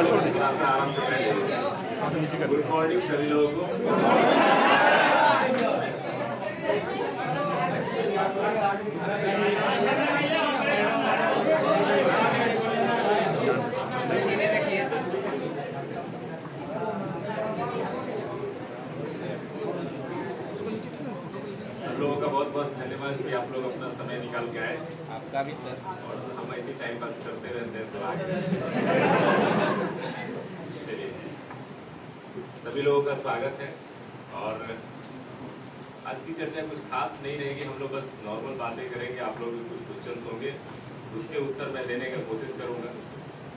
छोड़ दीजिए। आराम से बैठिए। गुड मॉर्निंग सभी लोगों को। लोगों का बहुत बहुत धन्यवाद कि आप लोग अपना समय निकाल के आए। आपका भी सर। और हम ऐसे टाइम पास करते रहते हैं तो चलिए, सभी लोगों का स्वागत है। और आज की चर्चा कुछ खास नहीं रहेगी, हम लोग बस नॉर्मल बातें करेंगे। आप लोग कुछ क्वेश्चंस होंगे, उसके उत्तर मैं देने का कोशिश करूंगा।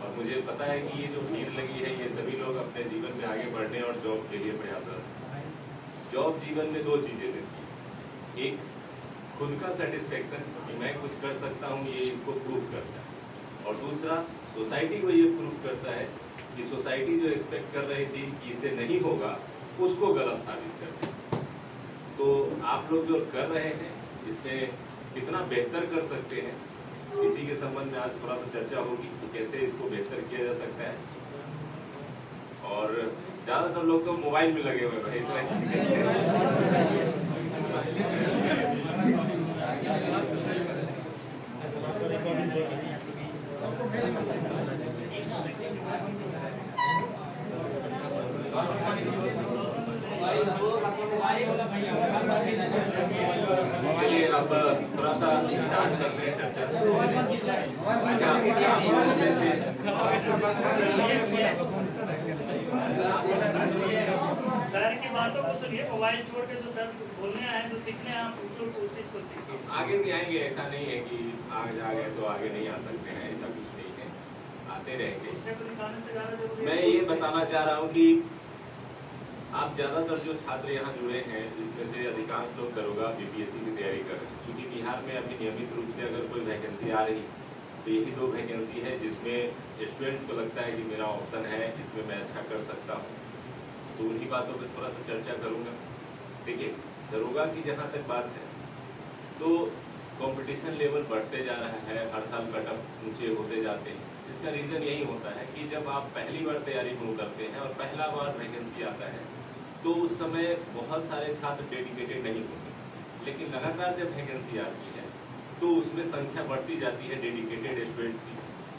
और मुझे पता है कि ये जो भीड़ लगी है, ये सभी लोग अपने जीवन में आगे बढ़ने और जॉब के लिए प्रयासरत हैं। जॉब जीवन में दो चीज़ें देती है, एक खुद का सेटिस्फेक्शन कि मैं कुछ कर सकता हूँ, ये इसको प्रूव करता है। और दूसरा सोसाइटी को ये प्रूव करता है कि सोसाइटी जो एक्सपेक्ट कर रही थी कि इससे नहीं होगा, उसको गलत साबित करता है। तो आप लोग जो कर रहे हैं इसमें कितना बेहतर कर सकते हैं, इसी के संबंध में आज थोड़ा सा चर्चा होगी कि कैसे इसको बेहतर किया जा सकता है। और ज़्यादातर लोग तो मोबाइल में लगे हुए भाई, तो ऐसे चलिए अब थोड़ा सा स्टार्ट करते हैं चर्चा। सर की बातों को सुनिए, मोबाइल छोड़ के जो सर बोलने आए तो सीखने आप उसको उस चीज को सीखिए। आगे भी आएंगे, ऐसा नहीं है कि आगे आ गए तो आगे नहीं आ सकते हैं, ऐसा कुछ नहीं है, आते रहेंगे। इसमें को निकालने से ज़्यादा जरूरी मैं ये बताना चाह रहा हूँ कि आप ज़्यादातर जो छात्र यहाँ जुड़े हैं, जिसमें से अधिकांश लोग दरोगा बीपीएससी की तैयारी कर रहे हैं। क्योंकि बिहार में अभी नियमित रूप से अगर कोई वैकेंसी आ रही तो यही दो वैकेंसी है जिसमें स्टूडेंट्स को लगता है कि मेरा ऑप्शन है, इसमें मैं अच्छा कर सकता हूँ। तो उन्हीं बातों पर थोड़ा सा चर्चा करूँगा। देखिए, दरोगा की जहाँ तक बात है तो कंपटीशन लेवल बढ़ते जा रहा है, हर साल कटअप ऊंचे होते जाते हैं। इसका रीज़न यही होता है कि जब आप पहली बार तैयारी शुरू करते हैं और पहला बार वैकेंसी आता है तो उस समय बहुत सारे छात्र डेडिकेटेड नहीं होते, लेकिन लगातार जब वैकेंसी आती है तो उसमें संख्या बढ़ती जाती है डेडिकेटेड स्टूडेंट्स की।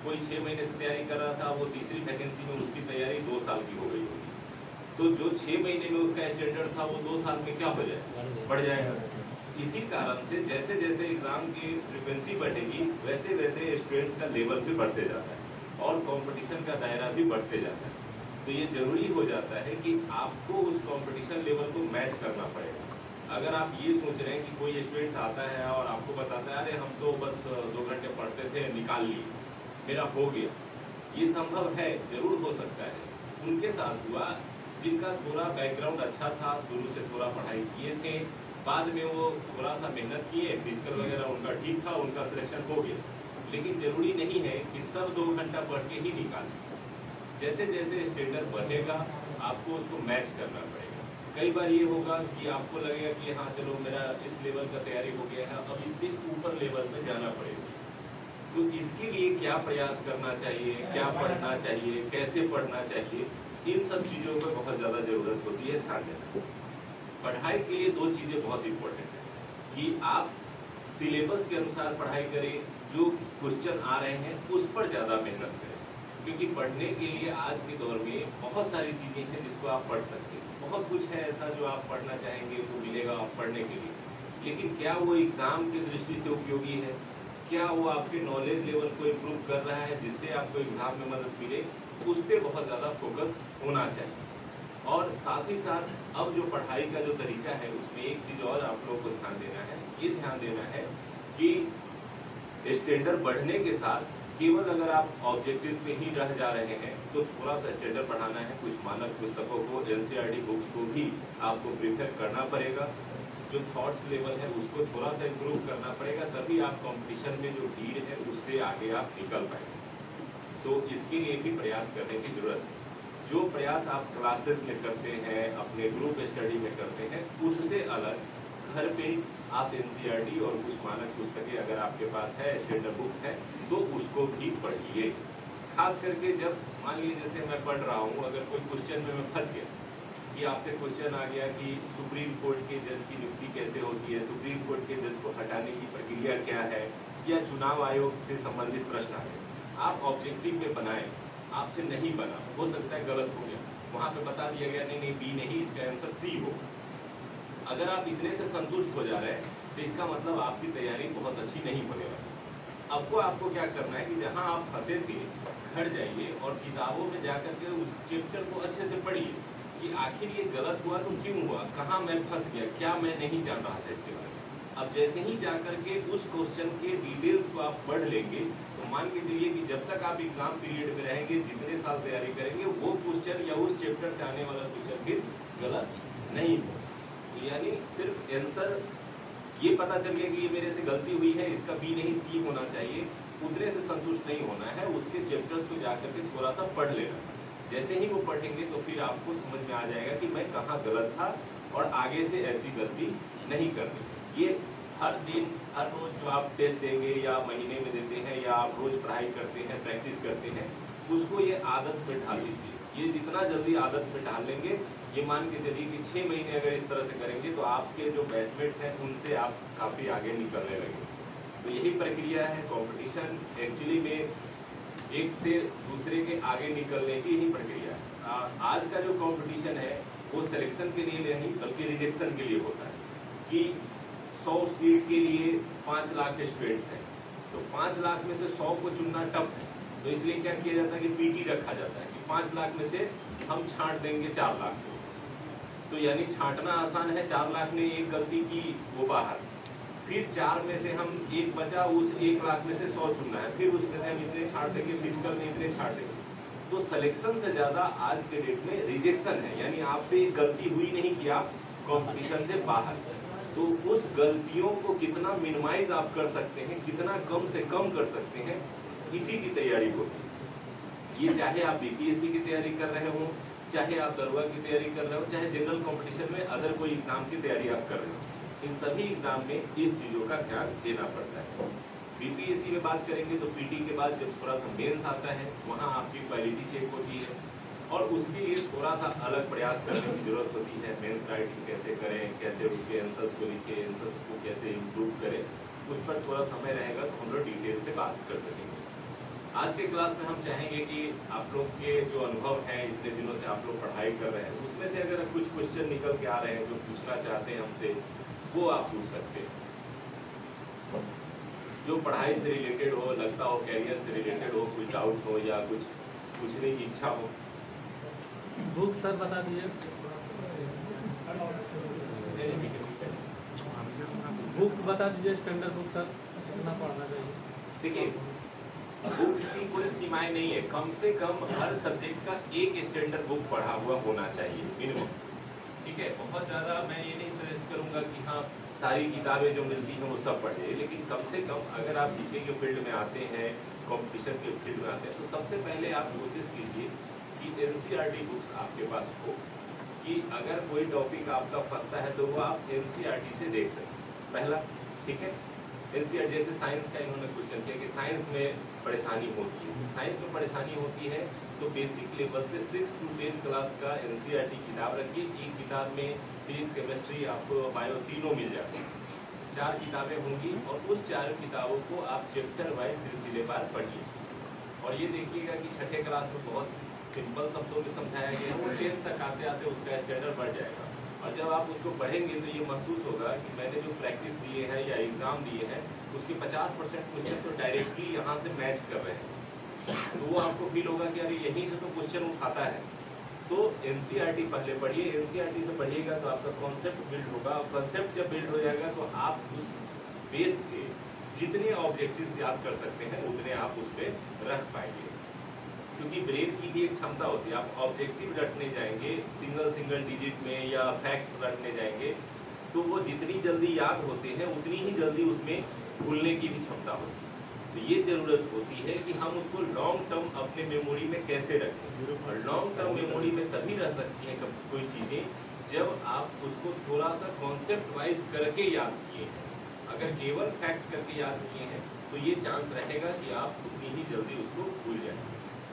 कोई 6 महीने से तैयारी कर रहा था, वो तीसरी वैकेंसी में उसकी तैयारी 2 साल की हो गई होगी, तो जो 6 महीने में उसका स्टैंडर्ड था वो 2 साल में क्या हो जाएगा, बढ़ जाएगा। इसी कारण से जैसे जैसे एग्जाम की फ्रिक्वेंसी बढ़ेगी वैसे वैसे स्टूडेंट्स का लेवल भी बढ़ते जाता है और कंपटीशन का दायरा भी बढ़ते जाता है। तो ये जरूरी हो जाता है कि आपको उस कंपटीशन लेवल को मैच करना पड़ेगा। अगर आप ये सोच रहे हैं कि कोई स्टूडेंट्स आता है और आपको बताता है अरे हम तो बस 2 घंटे पढ़ते थे, निकाल लिए, मेरा हो गया, ये संभव है, जरूर हो सकता है। उनके साथ हुआ जिनका थोड़ा बैकग्राउंड अच्छा था, शुरू से थोड़ा पढ़ाई किए थे, बाद में वो थोड़ा सा मेहनत किए, फिजिकल वगैरह उनका ठीक था, उनका सिलेक्शन हो गया। लेकिन जरूरी नहीं है कि सब 2 घंटा पढ़ के ही निकालें। जैसे जैसे स्टैंडर्ड बढ़ेगा आपको उसको मैच करना पड़ेगा। कई बार ये होगा कि आपको लगेगा कि हाँ चलो मेरा इस लेवल का तैयारी हो गया है, अब इससे ऊपर लेवल में जाना पड़ेगा। तो इसके लिए क्या प्रयास करना चाहिए, क्या पढ़ना चाहिए, कैसे पढ़ना चाहिए, इन सब चीज़ों पर बहुत ज़्यादा ज़रूरत होती है ध्यान देना। पढ़ाई के लिए 2 चीज़ें बहुत इम्पोर्टेंट है कि आप सिलेबस के अनुसार पढ़ाई करें, जो क्वेश्चन आ रहे हैं उस पर ज़्यादा मेहनत करें। क्योंकि पढ़ने के लिए आज के दौर में बहुत सारी चीज़ें हैं जिसको आप पढ़ सकते हैं, बहुत कुछ है ऐसा जो आप पढ़ना चाहेंगे वो मिलेगा आप पढ़ने के लिए, लेकिन क्या वो एग्ज़ाम की दृष्टि से उपयोगी है, क्या वो आपके नॉलेज लेवल को इम्प्रूव कर रहा है जिससे आपको एग्ज़ाम में मदद मिले, उस पर बहुत ज़्यादा फोकस होना चाहिए। और साथ ही साथ अब जो पढ़ाई का जो तरीका है उसमें एक चीज़ और आप लोगों को ध्यान देना है, ये ध्यान देना है कि स्टैंडर्ड बढ़ने के साथ केवल अगर आप ऑब्जेक्टिव्स में ही रह जा रहे हैं तो थोड़ा सा स्टैंडर्ड बढ़ाना है। कुछ मानक पुस्तकों को, एनसीईआरटी बुक्स को भी आपको प्रिफर करना पड़ेगा। जो थॉट्स लेवल है उसको थोड़ा सा इम्प्रूव करना पड़ेगा, तभी आप कंपटीशन में जो भीड़ है उससे आगे आप निकल पाएंगे। तो इसके लिए भी प्रयास करने की जरूरत है। जो प्रयास आप क्लासेस में करते हैं, अपने ग्रुप स्टडी में करते हैं, उससे अलग घर पे आप एनसीईआरटी और कुछ मानक पुस्तकें अगर आपके पास है, स्टैंडर्ड बुक्स है, तो उसको भी पढ़िए। खास करके जब मान लीजिए जैसे मैं पढ़ रहा हूँ, अगर कोई क्वेश्चन में मैं फंस गया कि आपसे क्वेश्चन आ गया कि सुप्रीम कोर्ट के जज की नियुक्ति कैसे होती है, सुप्रीम कोर्ट के जज को हटाने की प्रक्रिया क्या है, या चुनाव आयोग से संबंधित प्रश्न आ गए, आप ऑब्जेक्टिव में बनाएं, आपसे नहीं बना, हो सकता है गलत हो गया, वहाँ पे बता दिया गया नहीं नहीं बी नहीं, इसका आंसर सी हो। अगर आप इतने से संतुष्ट हो जा रहे हैं तो इसका मतलब आपकी तैयारी बहुत अच्छी नहीं होने वाली। आपको क्या करना है कि जहाँ आप फंसे थे घर जाइए और किताबों में जाकर के उस चैप्टर को अच्छे से पढ़िए कि आखिर ये गलत हुआ तो क्यों हुआ, कहाँ मैं फंस गया, क्या मैं नहीं जान रहा था इसके बारे में। अब जैसे ही जाकर के उस क्वेश्चन के डिटेल्स को आप पढ़ लेंगे तो मान के चलिए कि जब तक आप एग्जाम पीरियड में रहेंगे, जितने साल तैयारी करेंगे, वो क्वेश्चन या उस चैप्टर से आने वाला क्वेश्चन फिर गलत नहीं हो। यानी सिर्फ आंसर ये पता चल गया कि ये मेरे से गलती हुई है, इसका बी नहीं सी होना चाहिए, उतने से संतुष्ट नहीं होना है, उसके चैप्टर्स को जाकर के थोड़ा सा पढ़ लेना। जैसे ही वो पढ़ेंगे तो फिर आपको समझ में आ जाएगा कि मैं कहाँ गलत था और आगे से ऐसी गलती नहीं करनी। ये हर दिन हर रोज जो आप टेस्ट देंगे या महीने में देते हैं या आप रोज पढ़ाई करते हैं, प्रैक्टिस करते हैं, उसको ये आदत में ढाल लीजिए। ये जितना जल्दी आदत में डाल लेंगे, ये मान के चलिए कि 6 महीने अगर इस तरह से करेंगे तो आपके जो बैचमेट्स हैं उनसे आप काफ़ी आगे निकलने लगेंगे। तो यही प्रक्रिया है, कंपटीशन एक्चुअली में एक से दूसरे के आगे निकलने की ही प्रक्रिया है। आज का जो कंपटीशन है वो सिलेक्शन के लिए नहीं बल्कि रिजेक्शन के लिए होता है कि 100 सीट के लिए 5 लाख स्टूडेंट्स हैं, तो 5 लाख में से 100 को चुनना टफ है। तो इसलिए क्या किया जाता है कि पीटी रखा जाता है कि 5 लाख में से हम छांट देंगे 4 लाख को। तो यानी छांटना आसान है, 4 लाख ने एक गलती की वो बाहर, फिर 4 में से हम एक बचा, उस 1 लाख में से 100 चुनना है, फिर उसमें से हम इतने छांट देंगे, फिजिकल में इतने छांट देंगे। तो सिलेक्शन से ज़्यादा आज के डेट में रिजेक्शन है, यानी आपसे एक गलती हुई नहीं कि आप कॉम्पिटिशन से बाहर। तो उस गलतियों को कितना मिनिमाइज आप कर सकते हैं, कितना कम से कम कर सकते हैं, इसी की तैयारी होगी। ये चाहे आप बीपीएससी की तैयारी कर रहे हो, चाहे आप दरोगा की तैयारी कर रहे हो, चाहे जनरल कंपटीशन में अदर कोई एग्जाम की तैयारी आप कर रहे हो, इन सभी एग्जाम में इस चीज़ों का ध्यान देना पड़ता है। बीपीएससी में बात करेंगे तो पीटी के बाद जब थोड़ा सा मेंस आता है, वहाँ आपकी क्वालिटी चेक होती है और उसके लिए थोड़ा सा अलग प्रयास करने की जरूरत होती है। मेंस राइटिंग कैसे करें, कैसे उसके आंसर्स को लिखें, आंसर्स को कैसे इम्प्रूव करें, उस पर थोड़ा समय रहेगा तो हम लोग डिटेल से बात कर सकेंगे। आज के क्लास में हम चाहेंगे कि आप लोग के जो अनुभव हैं, इतने दिनों से आप लोग पढ़ाई कर रहे हैं, उसमें से अगर कुछ क्वेश्चन निकल के आ रहे हैं जो पूछना चाहते हैं हमसे, वो आप पूछ सकते हैं। जो पढ़ाई से रिलेटेड हो, लगता हो कैरियर से रिलेटेड हो, कोई डाउट हो या कुछ पूछने की इच्छा हो। बुक सर बता दीजिए। बुक बता दीजिए, स्टैंडर्ड बुक सर कितना पढ़ना चाहिए। देखिए, बुक्स की कोई सीमाएं नहीं है, कम से कम हर सब्जेक्ट का एक स्टैंडर्ड बुक पढ़ा हुआ होना चाहिए मिनिमम। ठीक है, बहुत ज़्यादा मैं ये नहीं सजेस्ट करूंगा कि हाँ सारी किताबें जो मिलती हैं वो सब पढ़िए, लेकिन कम से कम अगर आप जीके के फील्ड में आते हैं, कंपटीशन के फील्ड में आते हैं, तो सबसे पहले आप कोशिश कीजिए कि एनसीईआरटी बुक्स आपके पास हो, कि अगर कोई टॉपिक आपका फंसता है तो वो आप एनसीईआरटी से देख सकें, पहला। ठीक है, एनसीईआरटी जैसे साइंस का इन्होंने क्वेश्चन किया कि साइंस में परेशानी होती है, साइंस में परेशानी होती है तो बेसिक लेवल से 6 to 10 क्लास का एनसीईआरटी किताब रखिए। एक किताब में फिजिक्स, केमिस्ट्री, आपको बायो तीनों मिल जाते हैं, 4 किताबें होंगी और उस 4 किताबों को आप चैप्टर वाइज सिलसिलेवार पढ़िए। और ये देखिएगा कि छठे क्लास में बहुत सिंपल शब्दों में समझाया गया है, वो 10 तक आते आते उसका स्टैंडर्ड बढ़ जाएगा। और जब आप उसको पढ़ेंगे तो ये महसूस होगा कि मैंने जो प्रैक्टिस दिए हैं या एग्ज़ाम दिए हैं उसके 50% क्वेश्चन तो डायरेक्टली यहाँ से मैच कर रहे हैं, तो वो आपको फील होगा कि अरे यहीं से तो क्वेश्चन उठाता है। तो एनसीईआरटी पहले पढ़िए, एनसीईआरटी से पढ़िएगा तो आपका कॉन्सेप्ट बिल्ड होगा, और कॉन्सेप्ट जब बिल्ड हो जाएगा तो आप उस बेस पे जितने ऑब्जेक्टिव याद कर सकते हैं उतने आप उस पर रख पाएंगे। क्योंकि ब्रेन की भी एक क्षमता होती है, आप ऑब्जेक्टिव रटने जाएंगे सिंगल डिजिट में या फैक्ट्स रटने जाएंगे तो वो जितनी जल्दी याद होते हैं उतनी ही जल्दी उसमें भूलने की भी क्षमता होती है। तो ये जरूरत होती है कि हम उसको लॉन्ग टर्म अपने मेमोरी में कैसे रखें, और लॉन्ग टर्म मेमोरी में तभी रह सकती है कोई चीज़ें जब आप उसको थोड़ा सा कॉन्सेप्ट वाइज करके याद किए हैं। अगर केवल फैक्ट करके याद किए हैं तो ये चांस रहेगा कि आप उतनी ही जल्दी उसको भूल जाएं।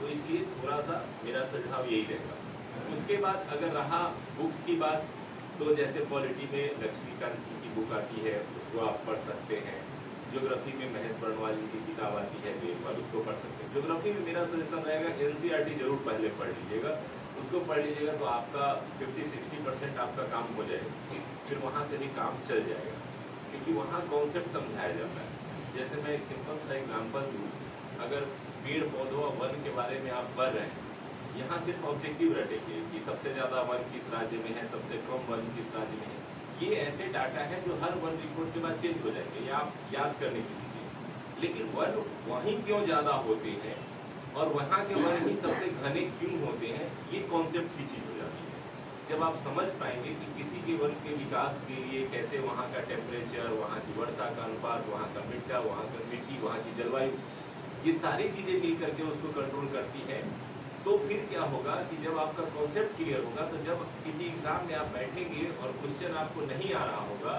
तो इसलिए थोड़ा सा मेरा सुझाव यही रहेगा। उसके बाद अगर रहा बुक्स की बात, तो जैसे पॉलिटी में लक्ष्मीकांत की बुक आती है, उसको आप पढ़ सकते हैं। ज्योग्राफी में महेश बर्णवाल की किताब आती है, एक बार उसको पढ़ सकते हैं। ज्योग्राफी में मेरा सजेशन रहेगा एनसीईआरटी जरूर पहले पढ़ लीजिएगा, उसको पढ़ लीजिएगा तो आपका 50-60% आपका काम हो जाएगा, फिर वहाँ से भी काम चल जाएगा, क्योंकि वहाँ कॉन्सेप्ट समझाया जाता है। जैसे मैं एक सिंपल सा एग्जाम्पल दूँ, अगर पेड़ पौधों और वन के बारे में आप पढ़ रहे हैं, यहाँ सिर्फ ऑब्जेक्टिव रटेंगे कि सबसे ज़्यादा वन किस राज्य में है, सबसे कम वन किस राज्य में है। ये ऐसे डाटा है जो हर वन रिपोर्ट के बाद चेंज हो जाएंगे, या आप याद करने की चीज़ें। लेकिन वन वहीं क्यों ज़्यादा होते हैं और वहाँ के वन ही सबसे घने क्यों होते हैं, ये कॉन्सेप्ट की चीज़ हो जाती है। जब आप समझ पाएंगे कि किसी के वन के विकास के लिए कैसे वहाँ का टेम्परेचर, वहाँ की वर्षा का अनुपात, वहाँ का मिट्टा, वहाँ का मिट्टी, वहाँ की जलवायु, ये सारी चीज़ें मिल करके उसको कंट्रोल करती है, तो फिर क्या होगा कि जब आपका कॉन्सेप्ट क्लियर होगा, तो जब किसी एग्जाम में आप बैठेंगे और क्वेश्चन आपको नहीं आ रहा होगा,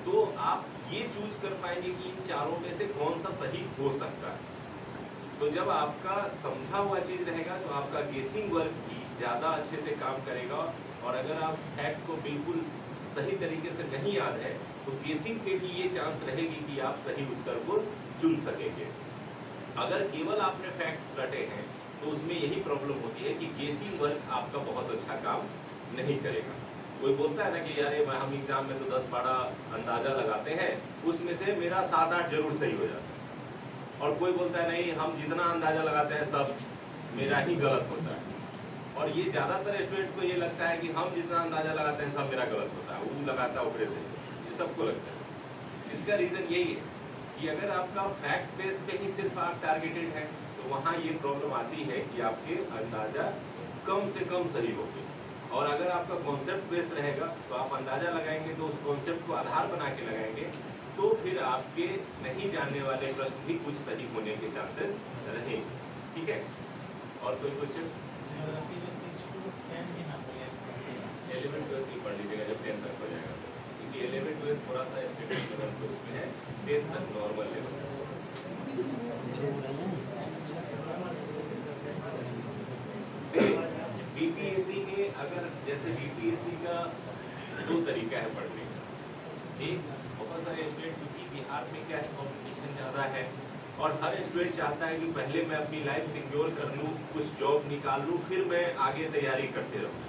तो आप ये चूज कर पाएंगे कि इन चारों में से कौन सा सही हो सकता है। तो जब आपका समझा हुआ चीज रहेगा तो आपका गेसिंग वर्क भी ज़्यादा अच्छे से काम करेगा। और अगर आप फैक्ट को बिल्कुल सही तरीके से नहीं याद है, तो गेसिंग पे भी ये चांस रहेगी कि आप सही उत्तर को चुन सकेंगे। अगर केवल आपने फैक्ट्स रटे हैं, तो उसमें यही प्रॉब्लम होती है कि गेसिंग वर्क आपका बहुत अच्छा काम नहीं करेगा। कोई बोलता है ना कि यार हम एग्जाम में तो 10-12 अंदाजा लगाते हैं, उसमें से मेरा 7-8 जरूर सही हो जाता है। और कोई बोलता है नहीं, हम जितना अंदाजा लगाते हैं सब मेरा ही गलत होता है। और ये ज़्यादातर स्टूडेंट को ये लगता है कि हम जितना अंदाजा लगाते हैं सब मेरा गलत होता है, वो लगाता है ऊपर से, ये सबको लगता है। इसका रीज़न यही है कि अगर आपका फैक्ट बेस पे ही सिर्फ आप टारगेटेड हैं, तो वहाँ ये प्रॉब्लम आती है कि आपके अंदाजा कम से कम सही होंगे। और अगर आपका कॉन्सेप्ट बेस रहेगा, तो आप अंदाजा लगाएंगे तो उस कॉन्सेप्ट को आधार बना के लगाएंगे, तो फिर आपके नहीं जानने वाले प्रश्न भी कुछ सही होने के चांसेस रहेंगे। ठीक है, और कोई क्वेश्चन? 11-12 पढ़ लीजिएगा जब 10 तक हो जाएगा, क्योंकि 11-12 थोड़ा सा स्टैंडर्ड लेवल पे उसमें है, 10 तक नॉर्मल लेवल। बीपीएससी में अगर जैसे बीपीएससी का 2 तरीका है पढ़ने का। एक, बहुत सारे स्टूडेंट, क्योंकि बिहार में क्या है कंपटीशन ज़्यादा है और हर स्टूडेंट चाहता है कि पहले मैं अपनी लाइफ सिक्योर कर लूँ, कुछ जॉब निकाल लूँ, फिर मैं आगे तैयारी करते रहूँ।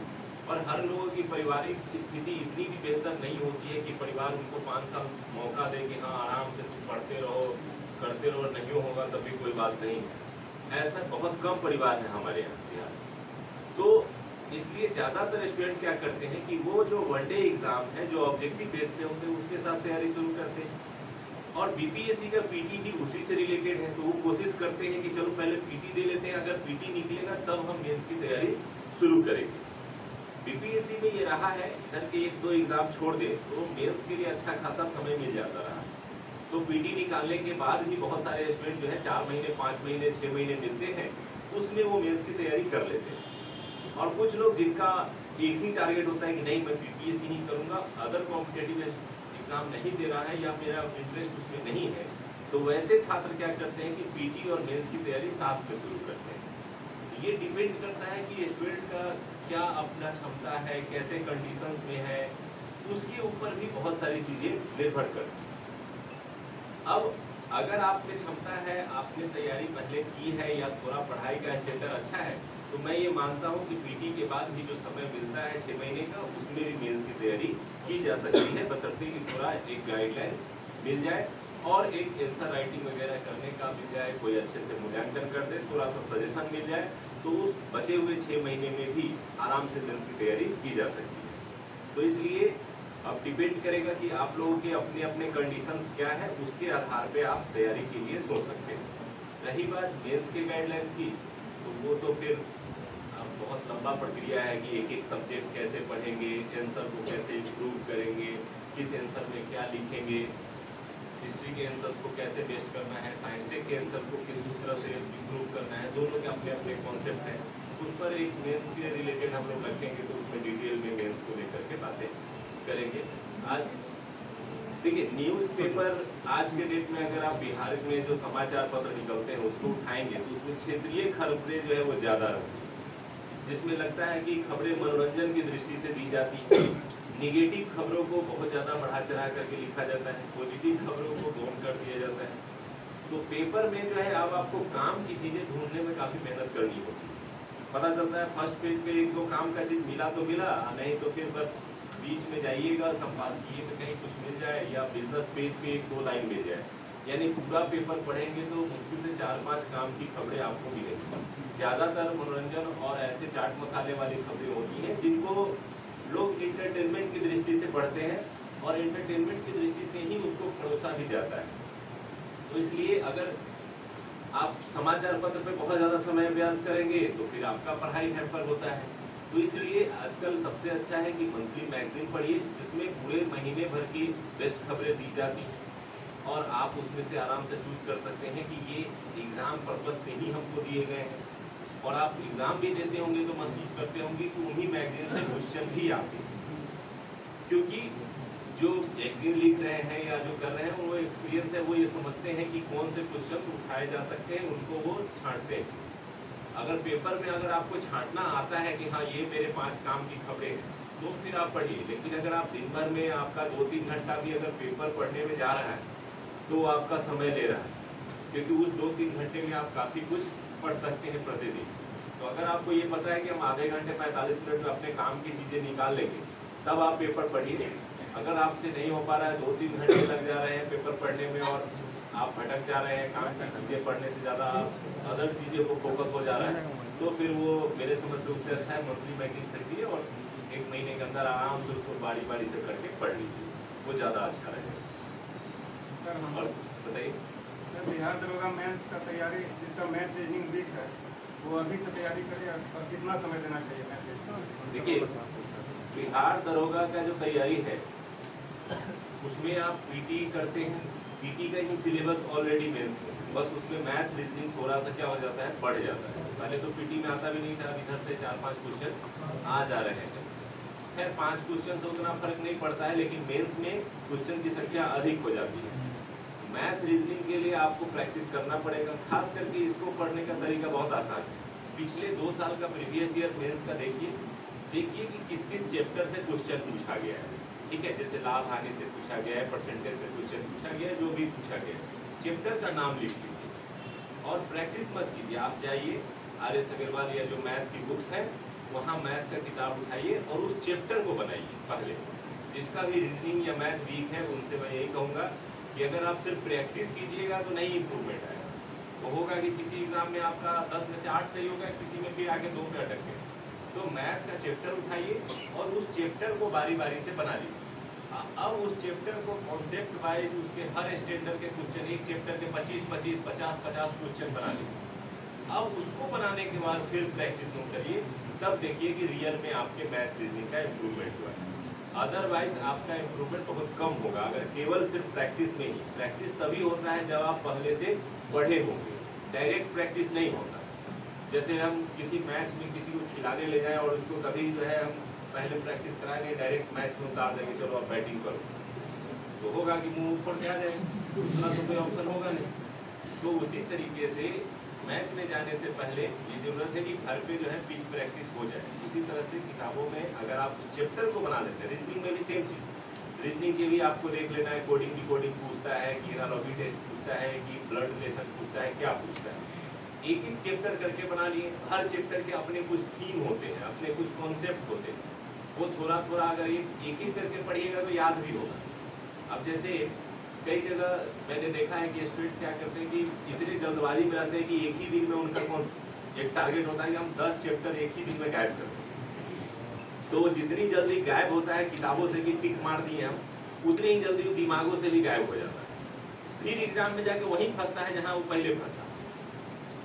और हर लोगों की पारिवारिक स्थिति इतनी भी बेहतर नहीं होती है कि परिवार उनको 5 साल मौका दे कि हाँ आराम से पढ़ते रहो, करते रहो, नहीं होगा तब भी कोई बात नहीं। ऐसा बहुत कम परिवार है हमारे यहाँ बिहार। तो इसलिए ज़्यादातर स्टूडेंट क्या करते हैं कि वो जो वनडे एग्जाम है, जो ऑब्जेक्टिव बेस पे होते हैं, उसके साथ तैयारी शुरू करते हैं। और बीपीएससी का पीटी भी उसी से रिलेटेड है, तो वो कोशिश करते हैं कि चलो पहले पीटी दे लेते हैं, अगर पीटी निकलेगा तब हम मेंस की तैयारी शुरू करेंगे। बीपीएससी में ये रहा है, इधर के 1-2 एग्जाम छोड़ दे तो मेंस के लिए अच्छा खासा समय मिल जाता रहा। तो पीटी निकालने के बाद भी बहुत सारे स्टूडेंट जो है 4 महीने, 5 महीने, 6 महीने मिलते हैं, उसमें वो मेंस की तैयारी कर लेते हैं। और कुछ लोग जिनका एक ही टारगेट होता है कि नहीं मैं बीपीएससी नहीं करूंगा, अदर कॉम्पिटेटिव एग्जाम नहीं दे रहा है या मेरा इंटरेस्ट उसमें नहीं है, तो वैसे छात्र क्या करते हैं कि पीटी और मेंस की तैयारी साथ में शुरू करते हैं। ये डिपेंड करता है कि स्टूडेंट का क्या अपना क्षमता है, कैसे कंडीशंस में है, उसके ऊपर भी बहुत सारी चीज़ें निर्भर करती हैं। अब अगर आप में क्षमता है, आपने तैयारी पहले की है या थोड़ा पढ़ाई का स्टेटस अच्छा है, तो मैं ये मानता हूँ कि पीटी के बाद भी जो समय मिलता है 6 महीने का, उसमें भी मेंस की तैयारी की जा सकती है, बशर्ते कि थोड़ा एक गाइडलाइन मिल जाए और एक आंसर राइटिंग वगैरह करने का मिल जाए, कोई अच्छे से मूल्यांकन कर दे, थोड़ा सा सजेशन मिल जाए, तो उस बचे हुए 6 महीने में भी आराम से मेंस की तैयारी की जा सकती है। तो इसलिए अब डिपेंड करेगा कि आप लोगों के अपने अपने कंडीशंस क्या है, उसके आधार पे आप तैयारी के लिए सोच सकते हैं। रही बात मेंस के गाइडलाइंस की, तो वो तो फिर बहुत लंबा प्रक्रिया है कि एक एक सब्जेक्ट कैसे पढ़ेंगे, आंसर को कैसे इम्प्रूव करेंगे, किस आंसर में क्या लिखेंगे, हिस्ट्री के आंसर्स को कैसे बेस्ट करना है, साइंस टेक के आंसर को किस तरह से इम्प्रूव करना है, दोनों के अपने अपने कॉन्सेप्ट हैं। उस पर एक मेंस के रिलेटेड हम लोग रखेंगे, तो उसमें डिटेल में मेंस को लेकर के बातें करेंगे। आज देखिए न्यूज़पेपर आज के डेट में अगर आप बिहार में जो समाचार पत्र निकलते हैं उसको उठाएंगे तो उसमें क्षेत्रीय खबरें जो है वो ज़्यादा रहती है, जिसमें लगता है कि खबरें मनोरंजन की दृष्टि से दी जाती हैं। निगेटिव खबरों को बहुत ज़्यादा बढ़ा चढ़ा करके लिखा जाता है, पॉजिटिव खबरों को गौण कर दिया जाता है। तो पेपर में जो है अब आपको काम की चीज़ें ढूंढने में काफ़ी मेहनत करनी होती है। पता चलता है फर्स्ट पेज पे एक दो काम का चीज़ मिला तो मिला, नहीं तो फिर बस बीच में जाइएगा संपादकीय में कहीं कुछ मिल जाए या बिजनेस पेज पे एक दो लाइन मिल जाए। यानी पूरा पेपर पढ़ेंगे तो मुश्किल से 4-5 काम की खबरें आपको मिलेंगी। ज़्यादातर मनोरंजन और ऐसे चाट मसाले वाली खबरें होती हैं जिनको लोग इंटरटेनमेंट की दृष्टि से पढ़ते हैं और इंटरटेनमेंट की दृष्टि से ही उसको परोसा भी जाता है। तो इसलिए अगर आप समाचार पत्र पे बहुत ज़्यादा समय व्यर्थ करेंगे तो फिर आपका पढ़ाई हैम्पर होता है। तो इसलिए आजकल सबसे अच्छा है कि मंथली मैगजीन पढ़िए जिसमें पूरे महीने भर की बेस्ट खबरें दी जाती हैं और आप उसमें से आराम से चूज कर सकते हैं कि ये एग्ज़ाम पर्पस से ही हमको दिए गए हैं। और आप एग्ज़ाम भी देते होंगे तो महसूस करते होंगे कि उन्हीं मैगजीन से क्वेश्चन भी आते हैं, क्योंकि जो मैगजीन लिख रहे हैं या जो कर रहे हैं वो एक्सपीरियंस है, वो ये समझते हैं कि कौन से क्वेश्चन उठाए जा सकते हैं, उनको वो छांटते हैं। अगर पेपर में अगर आपको छांटना आता है कि हाँ ये मेरे 5 काम की खबरें हैं तो फिर आप पढ़िए। लेकिन अगर आप दिन भर में आपका 2-3 घंटा भी अगर पेपर पढ़ने में जा रहा है तो आपका समय ले रहा है, क्योंकि उस 2-3 घंटे में आप काफ़ी कुछ पढ़ सकते हैं प्रतिदिन। तो अगर आपको ये पता है कि हम आधे घंटे 45 मिनट में अपने काम की चीज़ें निकाल लेंगे तब आप पेपर पढ़िए। अगर आपसे नहीं हो पा रहा है, 2-3 घंटे लग जा रहे हैं पेपर पढ़ने में और आप भटक जा रहे हैं, काम की चीज़ें पढ़ने से ज़्यादा अदर चीज़ों को फोकस हो जा रहा है, तो फिर वो मेरे समझ से उससे अच्छा है मंथली मैगजीन खरीदिए और 1 महीने के अंदर आराम से उसको बारी बारी से करके पढ़ लीजिए, वो ज़्यादा अच्छा रहेगा। सर हम और बताइए सर, बिहार दरोगा मेंस का तैयारी जिसका मैथ रीजनिंग वीक है वो अभी से तैयारी करें और कितना समय देना चाहिए मैथ रीजनिंग? देखिए बिहार दरोगा का जो तैयारी है उसमें आप पीटी करते हैं, पीटी का ही सिलेबस ऑलरेडी मेंस में, बस उसमें मैथ रीजनिंग थोड़ा सा क्या हो जाता है, बढ़ जाता है। पहले तो पीटी में आता भी नहीं था, अब इधर से 4-5 क्वेश्चन आ जा रहे हैं। खैर 5 क्वेश्चन से उतना फर्क नहीं पड़ता है, लेकिन मेंस में क्वेश्चन की संख्या अधिक हो जाती है। मैथ रीजनिंग के लिए आपको प्रैक्टिस करना पड़ेगा, खास करके इसको पढ़ने का तरीका बहुत आसान है। पिछले 2 साल का प्रीवियस ईयर मेंस का देखिए कि किस किस चैप्टर से क्वेश्चन पूछा गया है। ठीक है, जैसे लाभ हानि से पूछा गया है, परसेंटेज से क्वेश्चन पूछा गया है, जो भी पूछा गया है चैप्टर का नाम लिख लीजिए और प्रैक्टिस मत कीजिए। आप जाइए RS अग्रवाल या जो मैथ की बुक्स है वहाँ मैथ का किताब उठाइए और उस चैप्टर को बनाइए। पहले जिसका भी रीजनिंग या मैथ वीक है उनसे मैं यही कहूँगा कि अगर आप सिर्फ प्रैक्टिस कीजिएगा तो नहीं इम्प्रूवमेंट आएगा। तो होगा कि किसी एग्जाम में आपका 10 में से 8 सही होगा, किसी में फिर आगे 2 पे अटक गए। तो मैथ का चैप्टर उठाइए और उस चैप्टर को बारी बारी से बना लीजिए। अब उस चैप्टर को कॉन्सेप्ट वाइज उसके हर स्टैंडर्ड के क्वेश्चन, एक चैप्टर के 25-25, 50-50 क्वेश्चन बना लीजिए। अब उसको बनाने के बाद फिर प्रैक्टिस नोट करिए, तब देखिए कि रियल में आपके मैथ रीजनिंग का इम्प्रूवमेंट हुआ है। अदरवाइज आपका इम्प्रूवमेंट बहुत कम होगा अगर केवल सिर्फ प्रैक्टिस में ही। प्रैक्टिस तभी होता है जब आप पहले से पढ़े होंगे, डायरेक्ट प्रैक्टिस नहीं होता। जैसे हम किसी मैच में किसी को खिलाने ले जाएं और उसको कभी जो है हम पहले प्रैक्टिस कराएंगे, डायरेक्ट मैच में उतार देंगे, चलो आप बैटिंग करो, तो होगा कि मुंह फोड़ के आ जाएगा, दूसरा तो कोई ऑप्शन होगा नहीं। तो उसी तरीके से मैच में जाने से पहले ये जरूरत है कि घर पे जो है पिच प्रैक्टिस हो जाए। उसी तरह से किताबों में अगर आप चैप्टर को बना लेते हैं, रीजनिंग में भी सेम चीज़, रीजनिंग के भी आपको देख लेना है, कोडिंग की कोडिंग पूछता है कि एनालॉजी टेस्ट पूछता है कि ब्लड रिलेशन पूछता है, क्या पूछता है। एक एक चैप्टर करके बना लिए। हर चैप्टर के अपने कुछ थीम होते हैं, अपने कुछ कॉन्सेप्ट होते हैं, वो थोड़ा थोड़ा अगर एक एक करके पढ़िएगा तो याद भी होगा। अब जैसे कई जगह मैंने देखा है कि स्टूडेंट्स क्या करते हैं कि इतनी जल्दबाजी में रहते हैं कि एक ही दिन में उनका एक टारगेट होता है कि हम 10 चैप्टर एक ही दिन में गायब कर दें। तो जितनी जल्दी गायब होता है किताबों से कि टिक मार दिए हम, उतनी ही जल्दी दिमागों से भी गायब हो जाता है। फिर एग्जाम में जाके वहीं फंसता है जहाँ वो पहले फंसा।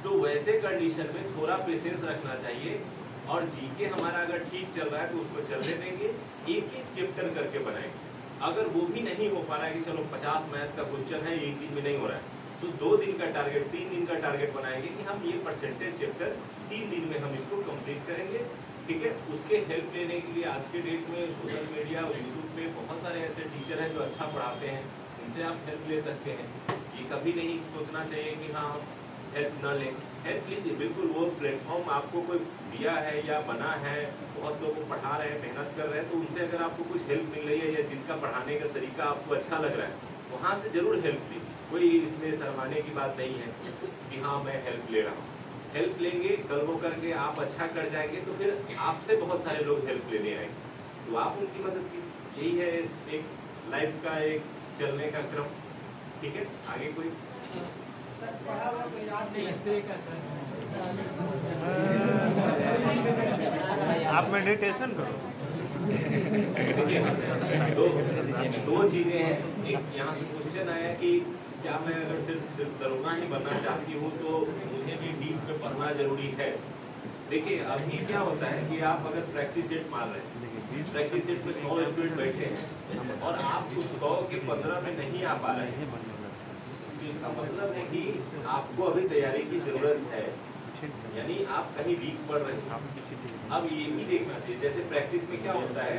तो वैसे कंडीशन में थोड़ा पेशेंस रखना चाहिए और जीके हमारा अगर ठीक चल रहा है तो उसको चलने देंगे, एक एक चैप्टर करके बनाएंगे। अगर वो भी नहीं हो पा रहा है कि चलो 50 मैथ का क्वेश्चन है, एक दिन में नहीं हो रहा है, तो 2 दिन का टारगेट, 3 दिन का टारगेट बनाएंगे कि हम ये परसेंटेज चैप्टर 3 दिन में हम इसको कंप्लीट करेंगे। ठीक है, उसके हेल्प लेने के लिए आज के डेट में सोशल मीडिया और यूट्यूब पे बहुत सारे ऐसे टीचर हैं जो अच्छा पढ़ाते हैं, उनसे आप हेल्प ले सकते हैं। ये कभी नहीं सोचना चाहिए कि हाँ हेल्प ना लें, हेल्प लीजिए, बिल्कुल। वो प्लेटफॉर्म आपको कोई दिया है या बना है, बहुत लोग पढ़ा रहे हैं, मेहनत कर रहे हैं, तो उनसे अगर आपको कुछ हेल्प मिल रही है या जिनका पढ़ाने का तरीका आपको अच्छा लग रहा है, वहाँ से जरूर हेल्प लीजिए। कोई इसमें शर्माने की बात नहीं है कि हाँ मैं हेल्प ले रहा हूँ। हेल्प लेंगे, कल वो करके आप अच्छा कर जाएंगे तो फिर आपसे बहुत सारे लोग हेल्प लेने आएंगे, तो आप उनकी मदद कीजिए। यही है एक लाइफ का एक चलने का क्रम। ठीक है, आगे कोई सर पढ़ा हुआ कोई याद नहीं ऐसे का सर आप मेडिटेशन करो। देखिए, दो चीजें हैं। एक यहाँ से क्वेश्चन आया कि क्या मैं अगर सिर्फ दरोगा ही बनना चाहती हूँ तो मुझे भी डीप में पढ़ना जरूरी है। देखिए, अभी क्या होता है कि आप अगर प्रैक्टिस सेट मार रहे हैं, प्रैक्टिस सेट में 100 स्टूडेंट बैठे हैं और आप उस 100 के 15 में नहीं आ पा रहे हैं, तो इसका मतलब है कि आपको अभी तैयारी की जरूरत है, यानी आप कहीं वीक पढ़ रहे हैं। अब ये भी देखना चाहिए, जैसे प्रैक्टिस में क्या होता है,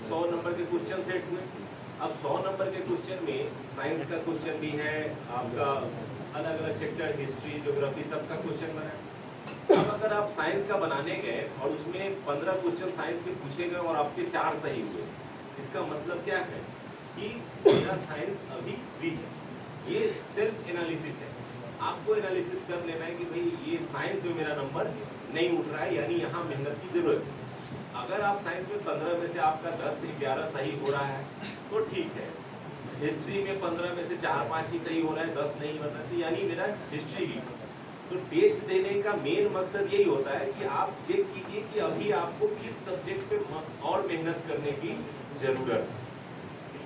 100 नंबर के क्वेश्चन सेट हुए। अब 100 नंबर के क्वेश्चन में साइंस का क्वेश्चन भी है, आपका अलग अलग सेक्टर, हिस्ट्री, ज्योग्राफी, सबका क्वेश्चन बना है। अब अगर आप साइंस का बनाने गए और उसमें 15 क्वेश्चन साइंस के पूछे गए और आपके 4 सही हुए, इसका मतलब क्या है कि मेरा साइंस अभी वीक है। ये सेल्फ एनालिसिस है, आपको एनालिसिस कर लेना है कि भाई ये साइंस में मेरा नंबर नहीं उठ रहा है, यानी यहाँ मेहनत की जरूरत है। अगर आप साइंस में 15 में से आपका 10 से 11 सही हो रहा है तो ठीक है, हिस्ट्री में 15 में से 4-5 ही सही हो रहा है, 10 नहीं बनना चाहिए, यानी मेरा हिस्ट्री वीक है। तो टेस्ट देने का मेन मकसद यही होता है कि आप चेक कीजिए कि अभी आपको किस सब्जेक्ट पे और मेहनत करने की जरूरत है।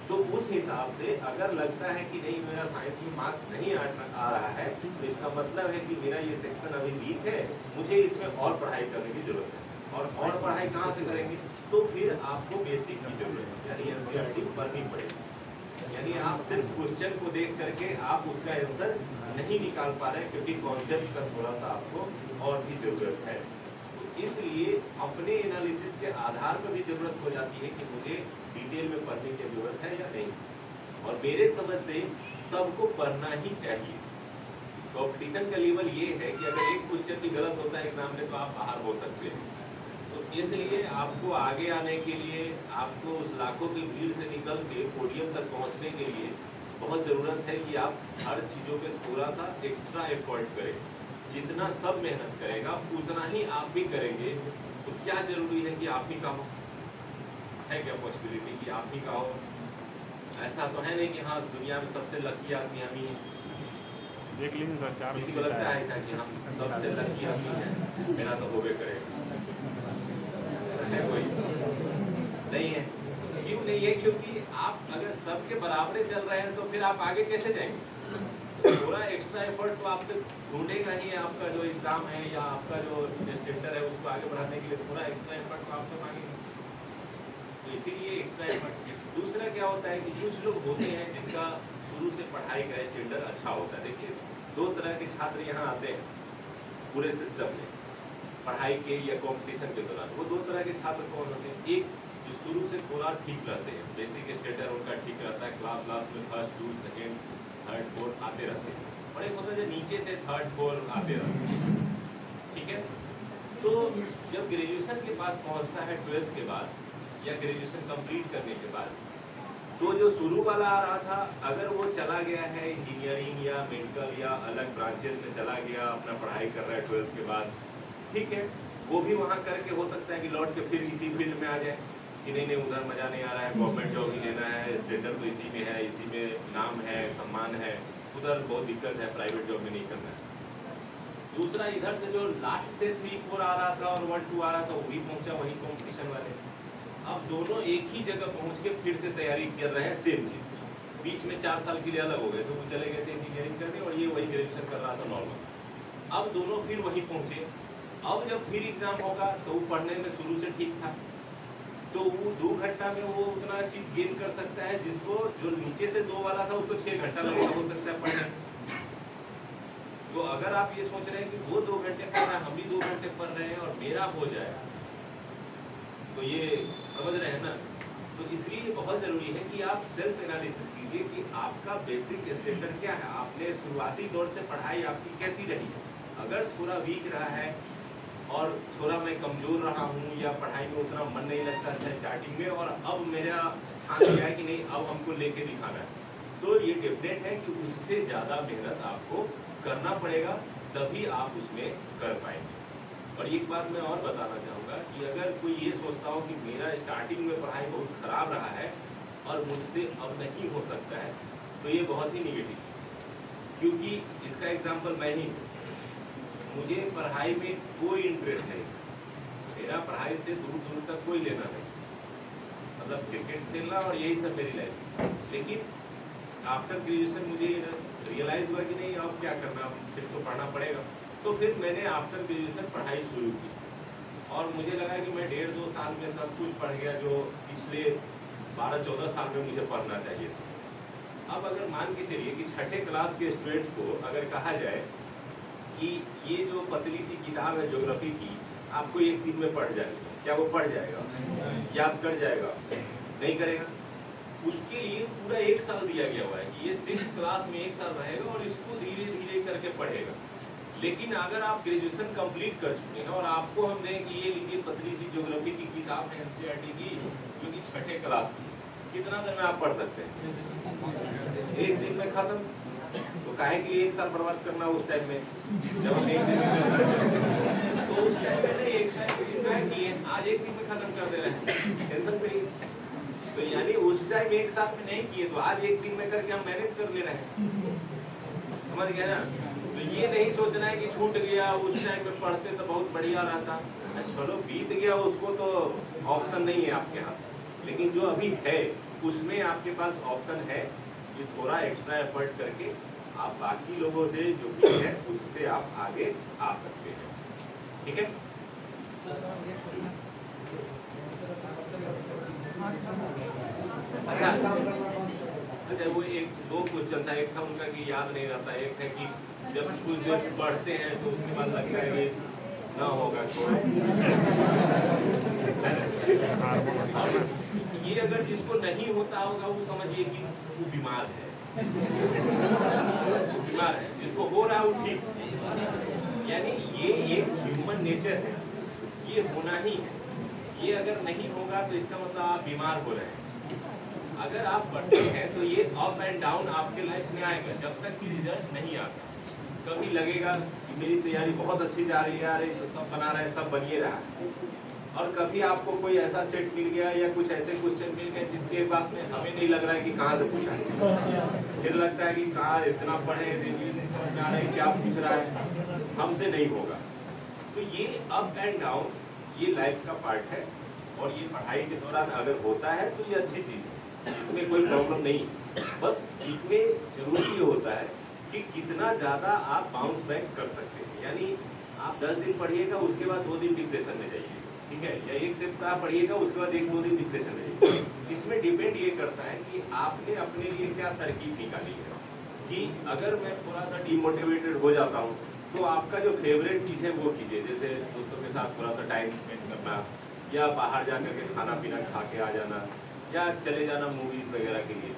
तो उस हिसाब से अगर लगता है कि नहीं मेरा साइंस में मार्क्स नहीं आ रहा है, तो इसका मतलब है कि मेरा ये सेक्शन अभी वीक है, मुझे इसमें और पढ़ाई करने की जरूरत है। और पढ़ाई कहाँ से करेंगे, तो फिर आपको बेसिक की जरूरत है, यानी एनसीईआरटी पढ़नी पड़ेगी। यानी आप सिर्फ क्वेश्चन को देख करके आप उसका आंसर नहीं निकाल पा रहे, क्योंकि कॉन्सेप्ट का थोड़ा सा आपको और भी जरूरत है। तो इसलिए अपने एनालिसिस के आधार पर भी जरूरत हो जाती है कि मुझे डिटेल में पढ़ने की जरूरत है या नहीं। और मेरे समझ से सबको पढ़ना ही चाहिए। कॉम्पिटिशन का लेवल ये है कि अगर एक क्वेश्चन भी गलत होता है एग्जाम में तो आप बाहर हो सकते हैं। तो इसलिए आपको आगे आने के लिए, आपको उस लाखों की भीड़ से निकल के पोडियम तक पहुंचने के लिए बहुत ज़रूरत है कि आप हर चीज़ों पे थोड़ा सा एक्स्ट्रा एफर्ट करें। जितना सब मेहनत करेगा उतना ही आप भी करेंगे। तो क्या जरूरी है कि आप ही का हो, है क्या पॉसिबिलिटी कि आप ही का हो? ऐसा तो है नहीं कि हाँ दुनिया में सबसे लकी आदमी हम ही हैं। देख लीजिए सर, 4 किसी को लगता है ऐसा कि हम सबसे लकी आदमी हैं, मेरा तो होबे करेगा? है कोई? नहीं है। क्यों नहीं है? क्योंकि आप अगर सबके बराबरे चल रहे हैं तो फिर आप आगे कैसे जाएंगे? थोड़ा एक्स्ट्रा एफर्ट तो आपसे ढूंढेगा ही, आपका जो एग्जाम है या आपका जो सेंटर है उसको आगे बढ़ाने के लिए थोड़ा एक्स्ट्रा एफर्ट तो आपसे मांगेंगे। तो इसीलिए एक्स्ट्रा एफर्ट। दूसरा क्या होता है कि कुछ लोग होते हैं जिनका शुरू से पढ़ाई का स्टैंडर्ड अच्छा होता है। देखिए, 2 तरह के छात्र यहाँ आते हैं पूरे सिस्टम में, पढ़ाई के या कंपटीशन के दौरान। वो 2 तरह के छात्र कौन होते हैं? एक जो शुरू से थोड़ा ठीक रहते हैं, बेसिक स्टैंडर्ड उनका ठीक रहता है, क्लास में फर्स्ट, दूसरा, सेकेंड, थर्ड, फोर्थ आते रहते हैं। और एक होता है जो नीचे से थर्ड, फोर्थ आते रहते हैं। ठीक है, तो जब ग्रेजुएशन के पास पहुँचता है 12th के बाद या ग्रेजुएशन कंप्लीट करने के बाद, तो जो शुरू वाला आ रहा था अगर वो चला गया है इंजीनियरिंग या मेडिकल या अलग ब्रांचेस में चला गया, अपना पढ़ाई कर रहा है 12th के बाद, ठीक है, वो भी वहाँ करके हो सकता है कि लौट के फिर इसी फील्ड में आ जाए कि नहीं उधर मजा नहीं आ रहा है, गवर्नमेंट जॉब ही लेना है, स्टैंडर्ड तो इसी में है, इसी में नाम है, सम्मान है, उधर बहुत दिक्कत है, प्राइवेट जॉब में नहीं करना है। दूसरा इधर से जो लास्ट से 3-4 आ रहा था और 1-2 आ रहा था, वो भी पहुंचा वही कॉम्पिटिशन वाले। अब दोनों एक ही जगह पहुंच के फिर से तैयारी कर रहे हैं सेम चीज़ की। बीच में 4 साल के लिए अलग हो गए, तो वो चले गए थे इंजीनियरिंग करने और ये वही ग्रेजुएशन कर रहा था नॉर्मल। अब दोनों फिर वही पहुंचे। अब जब फिर एग्जाम होगा तो वो पढ़ने में शुरू से ठीक था, तो वो 2 घंटा में वो उतना चीज़ गेन कर सकता है जिसको जो नीचे से 2 वाला था उसको 6 घंटा लगेगा हो सकता है पढ़ने में। तो अगर आप ये सोच रहे हैं कि वो 2 घंटे पढ़ रहा है, हम भी 2 घंटे पढ़ रहे हैं और मेरा हो जाए, तो ये समझ रहे हैं ना। तो इसलिए बहुत ज़रूरी है कि आप सेल्फ एनालिसिस कीजिए कि आपका बेसिक स्टैंडर्ड क्या है, आपने शुरुआती दौर से पढ़ाई आपकी कैसी रही। अगर थोड़ा वीक रहा है और थोड़ा मैं कमज़ोर रहा हूँ या पढ़ाई में उतना मन नहीं लगता था स्टार्टिंग में, और अब मेरा ठान लिया है कि नहीं अब हमको लेके दिखाना है, तो ये डेफिनेट है कि उससे ज़्यादा मेहनत आपको करना पड़ेगा, तभी आप उसमें कर पाएंगे। और एक बात मैं और बताना चाहूँगा कि अगर कोई ये सोचता हो कि मेरा स्टार्टिंग में पढ़ाई बहुत ख़राब रहा है और मुझसे अब नहीं हो सकता है, तो ये बहुत ही निगेटिव, क्योंकि इसका एग्जाम्पल मैं ही हूँ। मुझे पढ़ाई में कोई इंटरेस्ट नहीं, मेरा पढ़ाई से दूर दूर तक कोई लेना नहीं, मतलब क्रिकेट खेलना और यही सब मेरी लाइफ। लेकिन आफ्टर ग्रेजुएशन मुझे रियलाइज़ हुआ कि नहीं अब क्या करना, फिर तो पढ़ना पड़ेगा। तो फिर मैंने आफ्टर ग्रेजुएशन पढ़ाई शुरू की और मुझे लगा कि मैं 1.5-2 साल में सब कुछ पढ़ गया जो पिछले 12-14 साल में मुझे पढ़ना चाहिए था। अब अगर मान के चलिए कि 6ठे क्लास के स्टूडेंट्स को अगर कहा जाए कि ये जो पतली सी किताब है ज्योग्राफी की, आपको एक दिन में पढ़ जाएगा, क्या वो पढ़ जाएगा, याद कर जाएगा? नहीं करेगा। उसके लिए पूरा 1 साल दिया गया हुआ है कि ये 6th क्लास में 1 साल रहेगा और इसको धीरे धीरे करके पढ़ेगा। लेकिन अगर आप ग्रेजुएशन कंप्लीट कर चुके हैं और आपको हम दें कि ये लीजिए पतली सी ज्योग्राफी की किताब है NCERT की, जो कि 6ठे क्लास की, कितना दिन में आप पढ़ सकते हैं? 1 दिन में खत्म। तो काहे के लिए 1 साल बर्बाद करना उस टाइम में, जब हम 1 दिन में तो उस टाइम में नहीं 1 साल किए, आज 1 दिन में खत्म कर दे रहे हैं, टेंशन फ्री। तो यानी उस टाइम 1 साल में नहीं किए तो आज 1 दिन में करके हम मैनेज कर ले रहे हैं, समझ गए ना। तो ये नहीं सोचना है कि छूट गया, उस टाइम में पढ़ते तो बहुत बढ़िया रहता, चलो बीत गया, उसको तो ऑप्शन नहीं है आपके हाथ। लेकिन जो अभी है उसमें आपके पास ऑप्शन है कि थोड़ा एक्स्ट्रा एफर्ट करके आप बाकी लोगों से जो भी है उससे आप आगे आ सकते हैं। ठीक है, अच्छा वो 1-2 क्वेश्चन था। एक था उनका कि याद नहीं रहता, एक है कि जब कुछ देर पढ़ते हैं तो उसके बाद लगता है कि ना होगा छोड़ो। ये अगर जिसको नहीं होता होगा वो समझिए कि वो बीमार है, बीमार है। जिसको हो रहा है वो ठीक, यानी ये एक ह्यूमन नेचर है, ये होना ही है। ये अगर नहीं होगा तो इसका मतलब आप बीमार हो रहे हैं। अगर आप बढ़ते हैं तो ये अप एंड डाउन आपके लाइफ में आएगा जब तक कि रिजल्ट नहीं आता। कभी लगेगा कि मेरी तैयारी बहुत अच्छी जा रही है, अरे तो सब बना रहे हैं, सब बनिए रहा है, और कभी आपको कोई ऐसा सेट मिल गया या कुछ ऐसे क्वेश्चन मिल गए जिसके बाद में हमें नहीं लग रहा है कि कहाँ से पूछा है, फिर लगता है कि कहाँ इतना पढ़े नहीं समझ में आ रहा है क्या पूछ रहा है, हमसे नहीं होगा। तो ये अप एंड डाउन ये लाइफ का पार्ट है, और ये पढ़ाई के दौरान अगर होता है तो ये अच्छी चीज़ है, इसमें कोई प्रॉब्लम नहीं। बस इसमें जरूरी ये होता है कि कितना ज़्यादा आप बाउंस बैक कर सकते हैं। यानी आप 10 दिन पढ़िएगा, उसके बाद 2 दिन डिप्रेशन में जाइए, ठीक है, या 1 सप्ताह पढ़िएगा, उसके बाद 1-2 दिन डिप्रेशन में जाइए। इसमें डिपेंड ये करता है कि आपने अपने लिए क्या तरकीब निकाली है। कि अगर मैं थोड़ा सा डिमोटिवेटेड हो जाता हूँ तो आपका जो फेवरेट चीज़ है वो कीजिए, जैसे दोस्तों के साथ थोड़ा सा टाइम स्पेंड करना, या बाहर जा कर के खाना पीना खा के आ जाना, या चले जाना मूवीज़ वगैरह के लिए।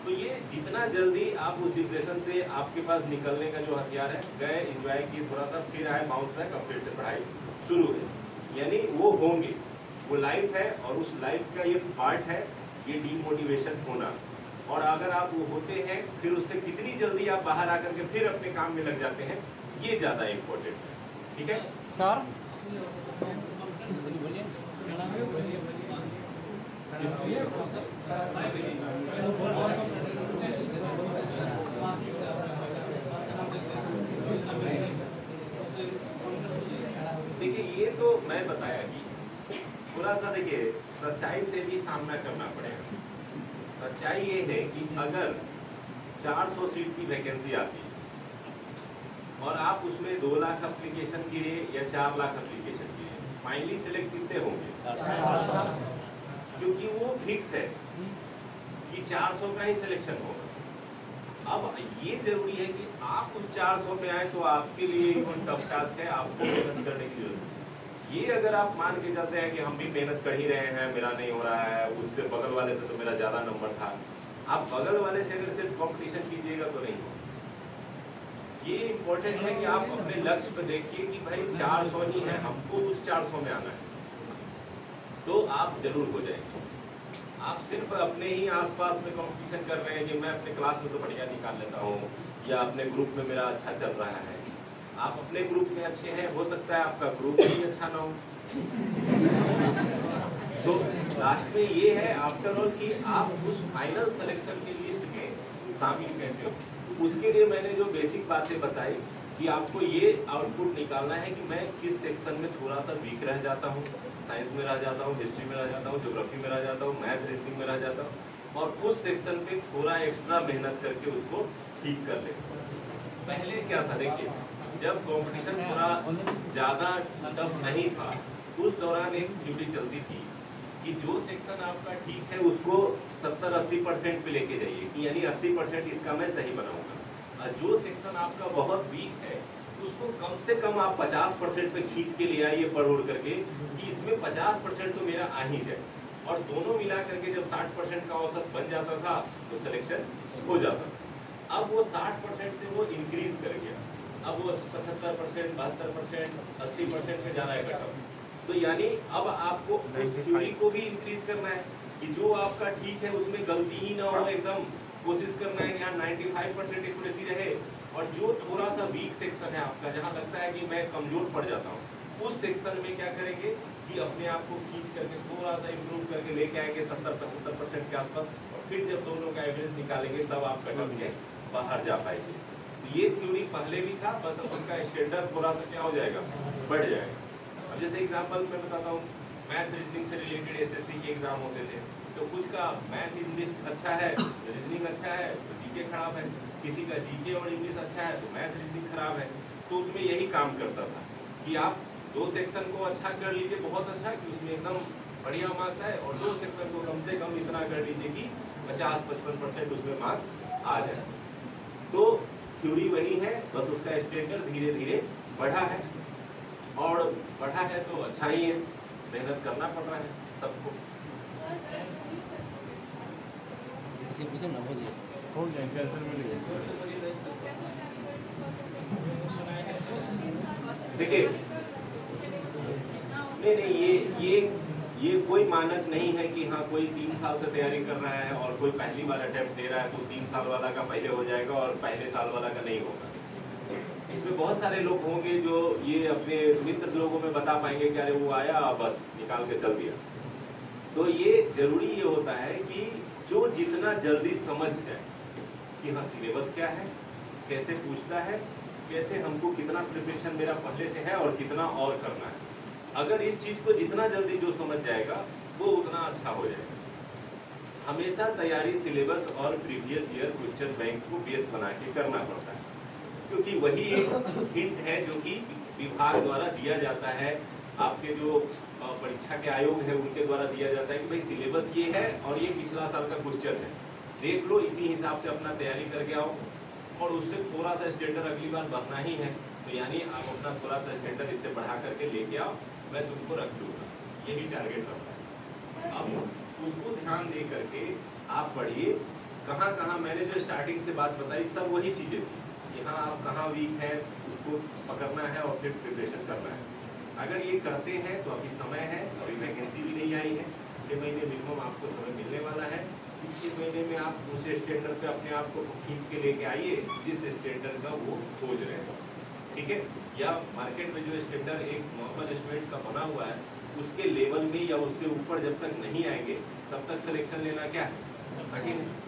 तो ये जितना जल्दी आप उस डिप्रेशन से आपके पास निकलने का जो हथियार है, गए एंजॉय किए थोड़ा सा, फिर आए बाउंस बैक, अब फिर से पढ़ाई शुरू है, यानी वो होंगे, वो लाइफ है और उस लाइफ का ये पार्ट है ये डीमोटिवेशन होना। और अगर आप वो होते हैं फिर उससे कितनी जल्दी आप बाहर आकर के फिर अपने काम में लग जाते हैं, ये ज़्यादा इम्पोर्टेंट है। ठीक है सर, देखिए ये तो मैं बताया कि थोड़ा सा देखिए सच्चाई से भी सामना करना पड़ेगा। सच्चाई ये है कि अगर 400 सीट की वैकेंसी आती है और आप उसमें 2 लाख एप्लीकेशन गिरे या 4 लाख एप्लीकेशन गिरे, फाइनली सिलेक्ट कितने होंगे? क्योंकि वो फिक्स है कि 400 का ही सिलेक्शन होगा। अब ये जरूरी है कि आप उस 400 में आए तो आपके लिए टफ टास्क है, आपको मेहनत करने की जरूरत है। ये अगर आप मान के चलते हैं कि हम भी मेहनत कर ही रहे हैं, मेरा नहीं हो रहा है, उससे बगल वाले से तो मेरा ज़्यादा नंबर था, आप बगल वाले से अगर सिर्फ कंपटीशन कीजिएगा तो नहीं होगा। ये इम्पोर्टेंट है कि आप अपने लक्ष्य पर देखिए कि भाई 400 ही है, हमको उस 400 में आना है, तो आप जरूर हो जाएंगे। आप सिर्फ अपने ही आसपास में कंपटीशन कर रहे हैं कि मैं अपने क्लास में तो बढ़िया निकाल लेता हूँ या अपने ग्रुप में मेरा अच्छा चल रहा है। आप अपने ग्रुप में अच्छे हैं, हो सकता है आपका ग्रुप भी अच्छा ना हो। तो लास्ट में ये है आफ्टर ऑल कि आप उस फाइनल सिलेक्शन की लिस्ट में शामिल कैसे हो। उसके लिए मैंने जो बेसिक बातें बताई कि आपको ये आउटपुट निकालना है कि मैं किस सेक्शन में थोड़ा सा वीक रह जाता हूँ, साइंस में रह जाता हूँ, हिस्ट्री में रह जाता हूँ, ज्योग्राफी में रह जाता हूँ, मैथ रीजनिंग में रह जाता हूँ, और उस सेक्शन पे थोड़ा एक्स्ट्रा मेहनत करके उसको ठीक कर ले। पहले क्या था, देखिए जब कंपटीशन थोड़ा ज़्यादा टफ नहीं था उस दौरान एक थ्योरी चलती थी कि जो सेक्शन आपका ठीक है उसको 70-80% पे लेके जाइए कि यानी 80% इसका मैं सही बनाऊंगा, और जो सेक्शन आपका बहुत वीक है उसको कम से कम आप 50% पे खींच के ले आइए पढ़ उड़ करके कि इसमें 50% तो मेरा आ ही जाए। और दोनों मिला करके जब 60% का औसत बन जाता था तो सिलेक्शन हो जाता था। अब वो 60% से वो इंक्रीज कर गया, अब वो 75%, 72%, 80% पे जा रहा है कटअप। तो यानी अब आपको उस थ्योरी को भी इंक्रीज करना है कि जो आपका ठीक है उसमें गलती ही ना हो, एकदम कोशिश करना है कि यहाँ 95% एक्यूरेसी रहे, और जो थोड़ा सा वीक सेक्शन है आपका, जहाँ लगता है कि मैं कमजोर पड़ जाता हूँ, उस सेक्शन में क्या करेंगे कि अपने आप को खींच करके थोड़ा सा इम्प्रूव करके लेके आएंगे 70-75% के आसपास, और फिर जब दोनों का एवरेज निकालेंगे तब आप कटअप में बाहर जा पाएंगे। तो ये थ्योरी पहले भी था, बस अब उसका स्टैंडर्ड थोड़ा सा क्या हो जाएगा, बढ़ जाएगा। अब जैसे एग्जाम्पल मैं बताता हूँ, मैथ रीजनिंग से रिलेटेड एसएससी के एग्जाम होते थे, तो कुछ का मैथ इंग्लिश अच्छा है, रीजनिंग अच्छा है तो जीके खराब है, किसी का जीके और इंग्लिश अच्छा है तो मैथ रीजनिंग खराब है। तो उसमें यही काम करता था कि आप दो सेक्शन को अच्छा कर लीजिए, बहुत अच्छा कि उसमें एकदम बढ़िया मार्क्स आए, और दो सेक्शन को कम से कम इतना कर लीजिए कि 50-55% उसमें मार्क्स आ जाए। तो थ्योरी वही है, बस उसका स्टैंडर्ड धीरे धीरे बढ़ा है, और बढ़ा है तो अच्छा ही है, मेहनत करना पड़ रहा है सबको। हो जाए कैसे मिलेगा। देखिए नहीं, ये कोई मानक नहीं है कि हाँ कोई 3 साल से तैयारी कर रहा है और कोई पहली बार अटेम्प्ट दे रहा है तो 3 साल वाला का पहले हो जाएगा और पहले साल वाला का नहीं होगा। इसमें बहुत सारे लोग होंगे जो ये अपने मित्र लोगों में बता पाएंगे कि अरे वो आया बस निकाल के चल दिया। तो ये जरूरी ये होता है कि जो जितना जल्दी समझ जाए कि हाँ सिलेबस क्या है, कैसे पूछता है, कैसे हमको कितना प्रिपरेशन मेरा पहले से है और कितना और करना है, अगर इस चीज को जितना जल्दी जो समझ जाएगा वो उतना अच्छा हो जाएगा। हमेशा तैयारी सिलेबस और प्रीवियस ईयर क्वेश्चन बैंक को बेस बना के करना पड़ता है, क्योंकि वही एक हिंट है जो कि विभाग द्वारा दिया जाता है, आपके जो परीक्षा के आयोग है उनके द्वारा दिया जाता है कि भाई सिलेबस ये है और ये पिछला साल का क्वेश्चन है, देख लो, इसी हिसाब से अपना तैयारी करके आओ, और उससे थोड़ा सा स्टैंडर्ड अगली बार बढ़ना ही है, तो यानी आप अपना थोड़ा सा स्टैंडर्ड इससे बढ़ा करके लेके आओ, मैं तुमको रख लूँगा, यही टारगेट रहता है। अब उसको ध्यान दे करके आप पढ़िए, कहाँ कहाँ मैंने जो स्टार्टिंग से बात बताई सब वही चीज़ें थी कि हाँ आप कहाँ वीक है उसको पकड़ना है और फिर प्रिपरेशन करना है। अगर ये करते हैं तो अभी समय है, अभी वैकेंसी भी नहीं आई है, 6 महीने मिनिमम आपको समय मिलने वाला है। इस 6 महीने में आप दूसरे स्टैंडर्ड पे अपने आप को खींच के लेके आइए जिस स्टैंडर्ड का वो खोज रहे हैं, ठीक है। या मार्केट में जो स्टैंडर्ड एक नॉर्मल स्टूडेंट्स का बना हुआ है उसके लेवल में या उससे ऊपर जब तक नहीं आएंगे तब तक सिलेक्शन लेना क्या है, कठिन है।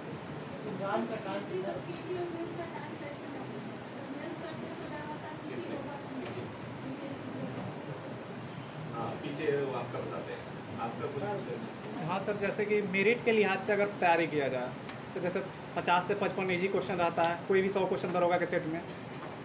पीछे वो आपका बताते हैं, आपका कुछ। हाँ सर, जैसे कि मेरिट के लिहाज से अगर तैयारी किया जाए तो जैसे 50 से 55 इजी क्वेश्चन रहता है, कोई भी 100 क्वेश्चन दरोगा के सेट में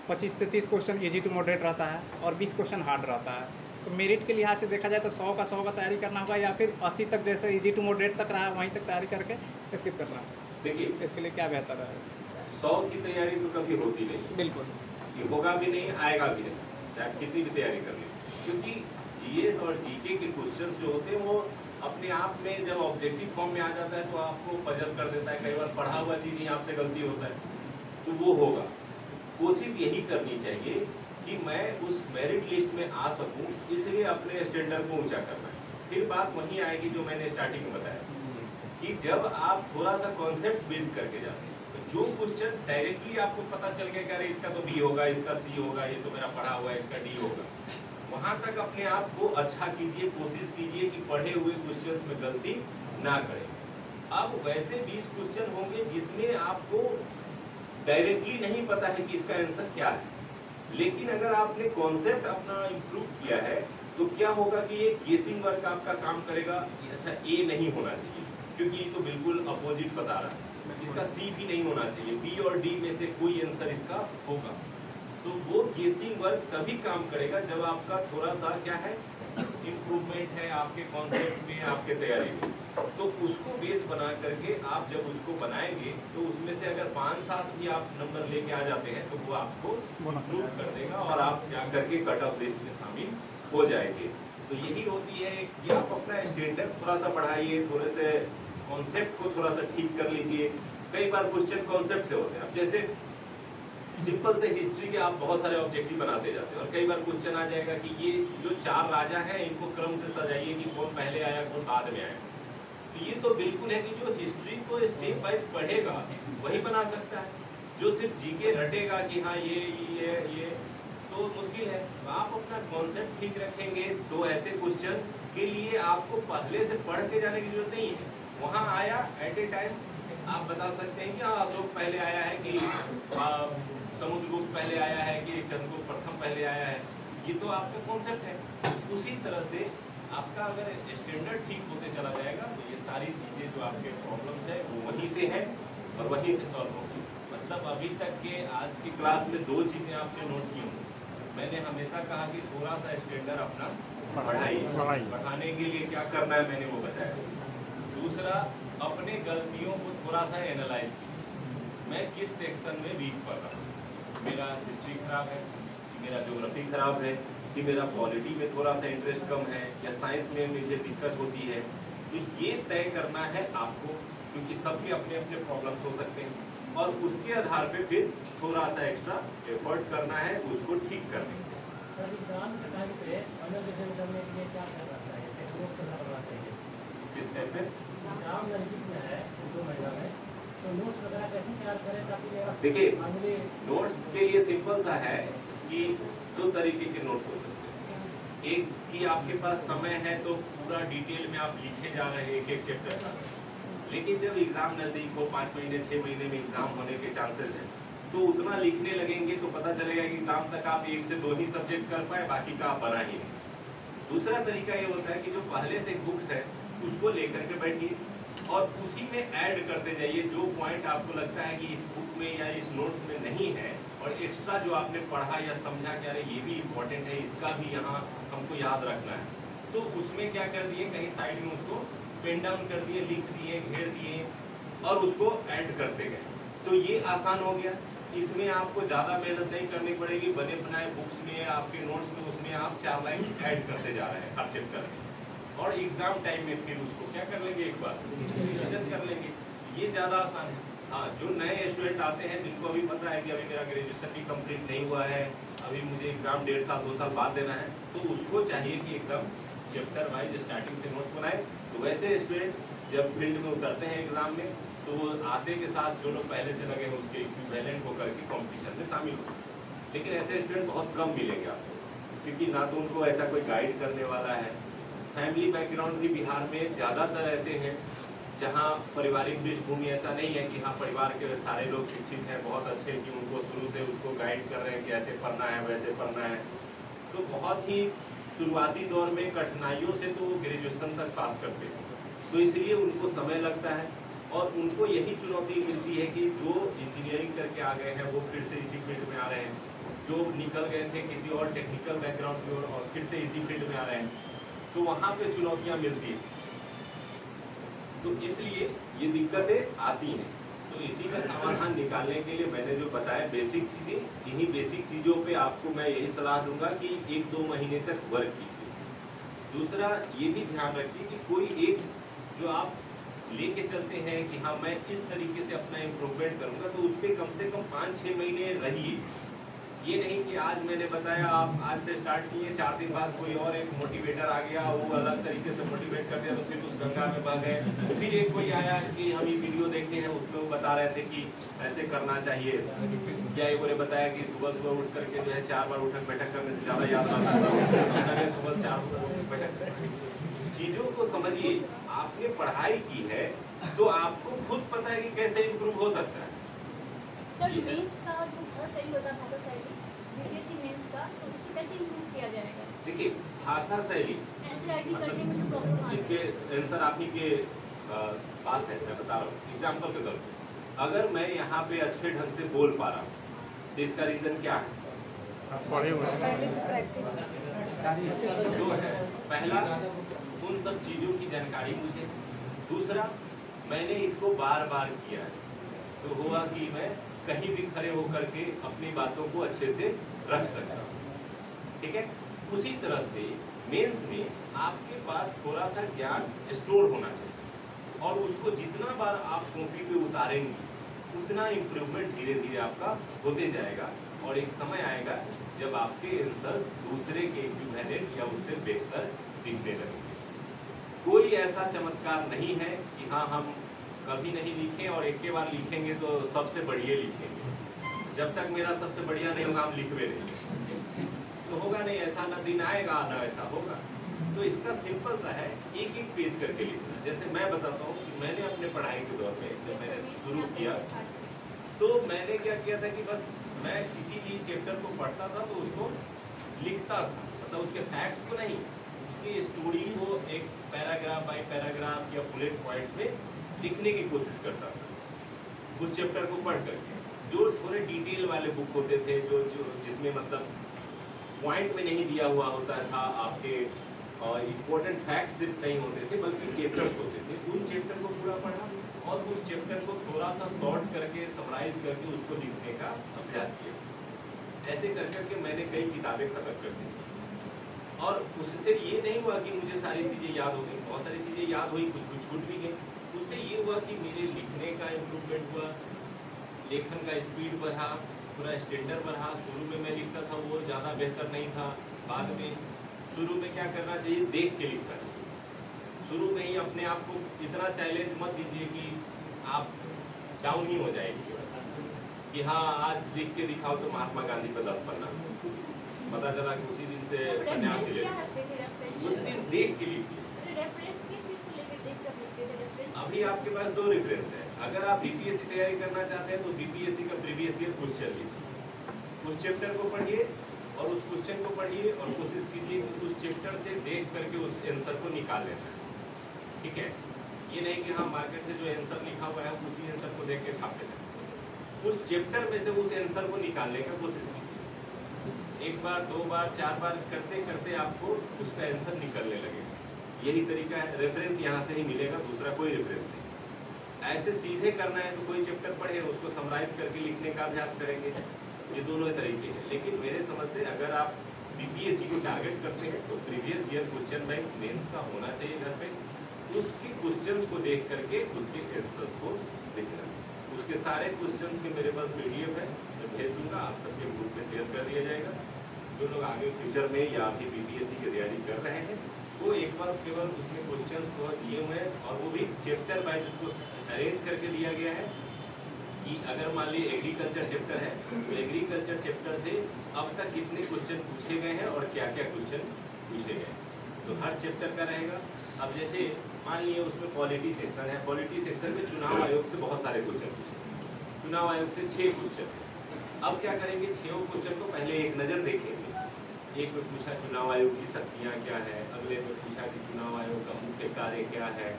25 से 30 क्वेश्चन इजी टू मॉडरेट रहता है और 20 क्वेश्चन हार्ड रहता है। तो मेरिट के लिहाज से देखा जाए तो 100 का तैयारी करना होगा, या फिर 80 तक जैसे इजी टू मॉडरेट तक रहा वहीं तक तैयारी करके स्किप करना। देखिए इसके लिए क्या बेहतर है? 100 की तैयारी तो कभी होती नहीं, बिल्कुल ये होगा भी नहीं, आएगा भी नहीं, चाहे कितनी भी तैयारी कर ली, क्योंकि जीएस और जीके के क्वेश्चन जो होते हैं वो अपने आप में जब ऑब्जेक्टिव फॉर्म में आ जाता है तो आपको पजल कर देता है, कई बार पढ़ा हुआ चीज़ ही आपसे गलती होता है, तो वो होगा। कोशिश यही करनी चाहिए कि मैं उस मेरिट लिस्ट में आ सकूं, इसलिए अपने स्टैंडर्ड को ऊंचा करना है। फिर बात वहीं आएगी जो मैंने स्टार्टिंग में बताया कि जब आप थोड़ा सा कॉन्सेप्ट बिल्ड करके जाते हैं तो जो क्वेश्चन डायरेक्टली आपको पता चल गया कि अरे इसका तो बी होगा, इसका सी होगा, ये तो मेरा पढ़ा हुआ है, इसका डी होगा, वहां तक अपने आप को अच्छा कीजिए, कोशिश कीजिए कि पढ़े हुए क्वेश्चंस में गलती ना करें। अब वैसे 20 क्वेश्चन होंगे जिसमें आपको डायरेक्टली नहीं पता है कि इसका आंसर क्या है, लेकिन अगर आपने कॉन्सेप्ट अपना इम्प्रूव किया है तो क्या होगा कि ये गेसिंग वर्क आपका काम करेगा। अच्छा, ए नहीं होना चाहिए क्योंकि ये तो बिल्कुल अपोजिट बता रहा है, इसका सी भी नहीं होना चाहिए, बी और डी में से कोई आंसर इसका होगा। तो वो गेसिंग वर्क तभी काम करेगा जब आपका थोड़ा सा क्या है इम्प्रूवमेंट है आपके कॉन्सेप्ट में, आपके तैयारी में। तो उसको बेस बना करके आप जब उसको बनाएंगे तो उसमें से अगर 5-7 भी आप नंबर लेके आ जाते हैं तो वो आपको इम्प्रूव कर देगा और आप जा करके कट ऑफ लिस्ट में शामिल हो जाएंगे। तो यही होती है कि आप अपना स्टैंडर्ड थोड़ा सा बढ़ाइए, थोड़े से कॉन्सेप्ट को थोड़ा सा ठीक कर लीजिए। कई बार क्वेश्चन कॉन्सेप्ट से होते हैं, अब जैसे सिंपल से हिस्ट्री के आप बहुत सारे ऑब्जेक्टिव बनाते जाते हैं और कई बार क्वेश्चन आ जाएगा कि ये जो 4 राजा हैं इनको क्रम से सजाइए कि कौन पहले आया कौन बाद में आया। तो ये तो बिल्कुल है कि जो हिस्ट्री को स्टेप वाइज पढ़ेगा वही बना सकता है, जो सिर्फ जीके रटेगा कि हाँ ये तो मुश्किल है। तो आप अपना कॉन्सेप्ट ठीक रखेंगे तो ऐसे क्वेश्चन के लिए आपको पहले से पढ़ के जाने की जरूरत नहीं है। वहाँ आया एट ए टाइम आप बता सकते हैं कि हाँ अशोक पहले आया है कि समुद्रगुप्त पहले आया है कि चंद्रगुप्त प्रथम पहले आया है, ये तो आपका कॉन्सेप्ट है। उसी तरह से आपका अगर स्टैंडर्ड ठीक होते चला जाएगा तो ये सारी चीज़ें जो आपके प्रॉब्लम्स है वो वहीं से है और वहीं से सॉल्व होगी। मतलब अभी तक के आज की क्लास में 2 चीज़ें आपने नोट की होंगी। मैंने हमेशा कहा कि थोड़ा सा स्टैंडर्ड अपना बढ़ाइए, बढ़ाने के लिए क्या करना है मैंने वो बताया। दूसरा, अपने गलतियों को थोड़ा सा एनालाइज कीजिए, मैं किस सेक्शन में वीक पड़ रहा हूँ, मेरा हिस्ट्री खराब है, मेरा ज्योग्राफी खराब है, कि मेरा पॉलिटी में थोड़ा सा इंटरेस्ट कम है या साइंस में मुझे दिक्कत होती है। तो ये तय करना है आपको, क्योंकि सबके अपने अपने प्रॉब्लम्स हो सकते हैं और उसके आधार पे फिर थोड़ा सा एक्स्ट्रा एफर्ट करना है उसको ठीक करने के। सर एग्जाम के टाइम पे अंडरग्रेजुएट करने के लिए क्या करना चाहिए, नोट्स करना चाहिए? किस टाइप में एग्जाम नजदीक में है 2 महीना में, तो नोट्स वगैरह कैसे तैयार करें ताकि मेरा देखिए नोट्स के लिए सिंपल सा है कि 2 तरीके के नोट्स हो सकते हैं। एक कि आपके पास समय है तो पूरा डिटेल में आप लिखे जा रहे हैं एक चैप्टर का, लेकिन जब एग्जाम नजदीक हो 5 महीने 6 महीने में एग्जाम होने के चांसेस हैं तो उतना लिखने लगेंगे तो पता चलेगा कि एग्जाम तक आप 1 से 2 ही सब्जेक्ट कर पाए, बाकी का आप बना ही नहीं। दूसरा तरीका ये होता है कि जो पहले से बुक्स है उसको लेकर के बैठिए और उसी में ऐड करते जाइए जो पॉइंट आपको लगता है कि इस बुक में या इस नोट्स में नहीं है और एक्स्ट्रा जो आपने पढ़ा या समझा कि अरे ये भी इम्पोर्टेंट है, इसका भी यहाँ हमको याद रखना है, तो उसमें क्या कर दिए कहीं साइड में उसको पेन डाउन कर दिए, लिख दिए, घेर दिए और उसको ऐड करते गए। तो ये आसान हो गया, इसमें आपको ज़्यादा मेहनत नहीं करनी पड़ेगी। बने बनाए बुक्स में आपके नोट्स में उसमें आप 4 लाइन ऐड करते जा रहे हैं हर चैप्टर में और एग्जाम टाइम में फिर उसको क्या कर लेंगे, एक बार रिवीजन कर लेंगे। ये ज़्यादा आसान है। हाँ, जो नए स्टूडेंट आते हैं जिनको अभी पता है कि अभी मेरा ग्रेजुएशन भी कंप्लीट नहीं हुआ है, अभी मुझे एग्जाम 1.5 साल 2 साल बाद देना है, तो उसको चाहिए कि एकदम चैप्टर वाइज स्टार्टिंग से नोट्स बनाए। तो वैसे स्टूडेंट्स जब फील्ड में उतरते हैं एग्जाम में तो वो आते के साथ जो लोग पहले से लगे हैं उसके इक्विवेलेंट होकर के कॉम्पिटिशन में शामिल हो। लेकिन ऐसे स्टूडेंट बहुत कम मिलेंगे आपको, क्योंकि ना तो उनको ऐसा कोई गाइड करने वाला है। फैमिली बैकग्राउंड भी बिहार में ज़्यादातर ऐसे हैं जहाँ पारिवारिक पृष्ठभूमि ऐसा नहीं है कि हाँ परिवार के सारे लोग शिक्षित हैं बहुत अच्छे कि उनको शुरू से उसको गाइड कर रहे हैं कि ऐसे पढ़ना है वैसे पढ़ना है। तो बहुत ही शुरुआती दौर में कठिनाइयों से तो वो ग्रेजुएशन तक पास करते हैं, तो इसलिए उनको समय लगता है और उनको यही चुनौती मिलती है कि जो इंजीनियरिंग करके आ गए हैं वो फिर से इसी फील्ड में आ रहे हैं, जो निकल गए थे किसी और टेक्निकल बैकग्राउंड की ओर और फिर से इसी फील्ड में आ रहे हैं, तो वहाँ पे चुनौतियाँ मिलती हैं। तो इसलिए ये दिक्कतें आती हैं। तो इसी का समाधान निकालने के लिए मैंने जो बताया बेसिक चीज़ें, इन्हीं बेसिक चीज़ों पे आपको मैं यही सलाह दूंगा कि 1-2 महीने तक वर्क कीजिए। दूसरा ये भी ध्यान रखिए कि कोई एक जो आप लेके चलते हैं कि हाँ मैं इस तरीके से अपना इम्प्रूवमेंट करूंगा, तो उस पर कम से कम 5-6 महीने रहिए। ये नहीं कि आज मैंने बताया, आप आज से स्टार्ट किए, 4 दिन बाद कोई और एक मोटिवेटर आ गया, वो अलग तरीके से मोटिवेट कर दिया, तो फिर उस गंगा में बह गए। फिर एक कोई आया कि हम ये वीडियो देखे हैं, उसमें वो बता रहे थे कि ऐसे करना चाहिए, या एक ने बताया कि सुबह सुबह उठ करके जो है 4 बार उठक बैठक करने से ज़्यादा याद आता है, सुबह 4 बार उठक बैठक। चीज़ों को समझिए, आपने पढ़ाई की है तो आपको खुद पता है कि कैसे इम्प्रूव हो सकता है। सर मेंस का जो भाषा शैली होता है, भाषा शैली बीपीएससी मेंस का, तो उसको कैसे इम्प्रूव किया जाएगा? देखिए भाषा शैली एनसीईआरटी करने में जो प्रॉब्लम आती इसके है, आंसर आप ही के पास है, मैं बता रहा हूँ एग्जाम्पल के तौर पे। अगर मैं यहाँ पे अच्छे ढंग से बोल पा रहा हूँ तो इसका रीज़न क्या है? पढ़े हुए जो है पहला, उन सब चीज़ों की जानकारी मुझे। दूसरा, मैंने इसको बार बार किया है, तो हुआ कि मैं कहीं भी खड़े होकर के अपनी बातों को अच्छे से रख सकता हूँ। ठीक है, उसी तरह से मेंस में आपके पास थोड़ा सा ज्ञान स्टोर होना चाहिए, और उसको जितना बार आप कॉपी पे उतारेंगे उतना इम्प्रूवमेंट धीरे धीरे आपका होते जाएगा, और एक समय आएगा जब आपके आंसर्स दूसरे के इक्विवेलेंट या उससे बेहतर दिखने लगेंगे। कोई ऐसा चमत्कार नहीं है कि हाँ हम कभी नहीं लिखें और एक के बार लिखेंगे तो सबसे बढ़िया लिखेंगे। जब तक मेरा सबसे बढ़िया नहीं होगा हम लिखवे नहीं, तो होगा नहीं, ऐसा ना दिन आएगा ना ऐसा होगा। तो इसका सिंपल सा है, एक एक पेज करके लिखना। जैसे मैं बताता हूँ कि मैंने अपने पढ़ाई के दौर में जब मैंने शुरू किया तो मैंने क्या किया था कि बस मैं किसी भी चैप्टर को पढ़ता था तो उसको लिखता था, मतलब उसके फैक्ट्स को नहीं, उसकी स्टोरी को एक पैराग्राफ बाय पैराग्राफ या बुलेट पॉइंट्स में लिखने की कोशिश करता था उस चैप्टर को पढ़ करके। जो थोड़े डिटेल वाले बुक होते थे, जो जिसमें मतलब पॉइंट में नहीं दिया हुआ होता था, आपके इम्पोर्टेंट फैक्ट्स सिर्फ नहीं होते थे बल्कि चैप्टर्स होते थे, उन चैप्टर को पूरा पढ़ा और उस चैप्टर को थोड़ा सा शॉर्ट करके समराइज करके उसको लिखने का अभ्यास किया। ऐसे कर करके मैंने कई किताबें खत्म कर दी, और उससे ये नहीं हुआ कि मुझे सारी चीज़ें याद हो गई, बहुत सारी चीज़ें याद हुई, कुछ कुछ छूट भी गई। उससे ये हुआ कि मेरे लिखने का इम्प्रूवमेंट हुआ, लेखन का स्पीड बढ़ा, पूरा स्टैंडर्ड बढ़ा। शुरू में मैं लिखता था वो ज़्यादा बेहतर नहीं था, बाद में शुरू में क्या करना चाहिए, देख के लिखना चाहिए। शुरू में ही अपने आप को इतना चैलेंज मत दीजिए कि आप डाउन ही हो जाएगी कि हाँ आज लिख के दिखाओ तो महात्मा गांधी पर 10 पन्ना, पता चला कि उसी दिन से सन्यासी ले, उस दिन देख के लिखिए। अभी आपके पास 2 रेफरेंस है। अगर आप बीपीएससी तैयारी करना चाहते हैं तो बीपीएससी का प्रीवियस ईयर क्वेश्चन लीजिए, उस चैप्टर को पढ़िए और उस क्वेश्चन को पढ़िए और कोशिश कीजिए कि उस चैप्टर से देख करके उस आंसर को निकाल लेना है। ठीक है, ये नहीं कि हाँ मार्केट से जो आंसर लिखा हुआ है उसी आंसर को देख के छाप देना। उस चैप्टर में से उस आंसर को निकालने का कोशिश कीजिए। 1 बार 2 बार 4 बार करते करते आपको उसका आंसर निकलने लगेगा। यही तरीका है, रेफरेंस यहाँ से ही मिलेगा, दूसरा कोई रेफरेंस नहीं। ऐसे सीधे करना है तो कोई चैप्टर पढ़े उसको समराइज करके लिखने का अभ्यास करेंगे, ये दोनों तरीके हैं। लेकिन मेरे समझ से अगर आप बीपीएससी को टारगेट करते हैं तो previous year question bank mains का होना चाहिए घर पे, उसके क्वेश्चंस को देख करके उसके आंसर्स को लिखना। उसके सारे क्वेश्चंस के मेरे पास पीडीएफ है, मैं भेज दूंगा, आप सबके ग्रुप में शेयर कर दिया जाएगा। जो लोग आगे फ्यूचर में या अभी बीपीएससी की तैयारी कर रहे हैं वो एक बार केवल उसमें क्वेश्चंस को दिए हुए हैं, और वो भी चैप्टर वाइज उसको अरेंज करके दिया गया है कि अगर मान लीजिए एग्रीकल्चर चैप्टर है तो एग्रीकल्चर चैप्टर से अब तक कितने क्वेश्चन पूछे गए हैं और क्या क्या क्वेश्चन पूछे गए, तो हर चैप्टर का रहेगा। अब जैसे मान लीजिए उसमें पॉलिटी सेक्शन है, पॉलिटी सेक्शन में चुनाव आयोग से बहुत सारे क्वेश्चन पूछे, चुनाव आयोग से 6 क्वेश्चन। अब क्या करेंगे, 6 क्वेश्चन को पहले एक नज़र देखेंगे। एक में पूछा चुनाव आयोग की शक्तियाँ क्या है, अगले में पूछा कि चुनाव आयोग का मुख्य कार्य क्या है,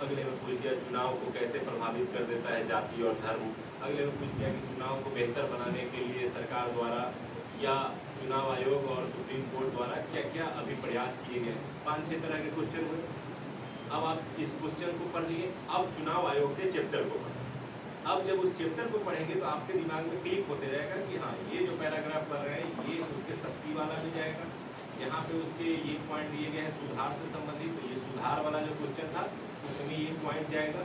अगले में पूछ दिया चुनाव को कैसे प्रभावित कर देता है जाति और धर्म, अगले में पूछ दिया कि चुनाव को बेहतर बनाने के लिए सरकार द्वारा या चुनाव आयोग और सुप्रीम कोर्ट द्वारा क्या क्या अभी प्रयास किए गए। 5-6 तरह के क्वेश्चन हुए। अब आप इस क्वेश्चन को पढ़ लिए, अब चुनाव आयोग के चैप्टर को पढ़ें। अब जब उस चैप्टर को पढ़ेंगे तो आपके दिमाग में क्लिक होते रहेगा कि हाँ ये जो पैराग्राफ पढ़ रहे हैं ये उसके शक्ति वाला भी जाएगा, यहाँ पे उसके ये पॉइंट दिए गए हैं सुधार से संबंधित, तो ये सुधार वाला जो क्वेश्चन था उसमें ये पॉइंट जाएगा।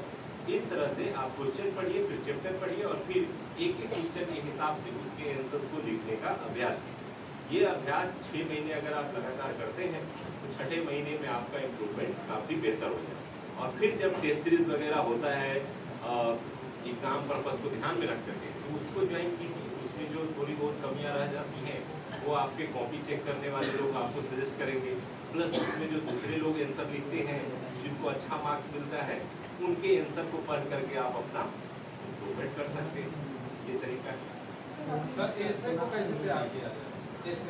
इस तरह से आप क्वेश्चन पढ़िए, फिर चैप्टर पढ़िए और फिर एक एक क्वेश्चन के हिसाब से उसके आंसर्स को लिखने का अभ्यास कीजिए। ये अभ्यास 6 महीने अगर आप लगातार करते हैं तो 6ठे महीने में आपका इम्प्रूवमेंट काफ़ी बेहतर हो जाए। और फिर जब टेस्ट सीरीज वगैरह होता है एग्जाम पर्पस को ध्यान में रख करके, तो उसको ज्वाइन कीजिए। उसमें जो थोड़ी बहुत कमियां रह जाती हैं वो आपके कॉपी चेक करने वाले लोग आपको सजेस्ट करेंगे, प्लस उसमें जो दूसरे लोग आंसर लिखते हैं जिनको अच्छा मार्क्स मिलता है उनके आंसर को पढ़ करके आप अपना इम्प्रूवमेंट कर सकते हैं। ये तरीका है। सर एसे को कैसे तैयार किया जाए? एसे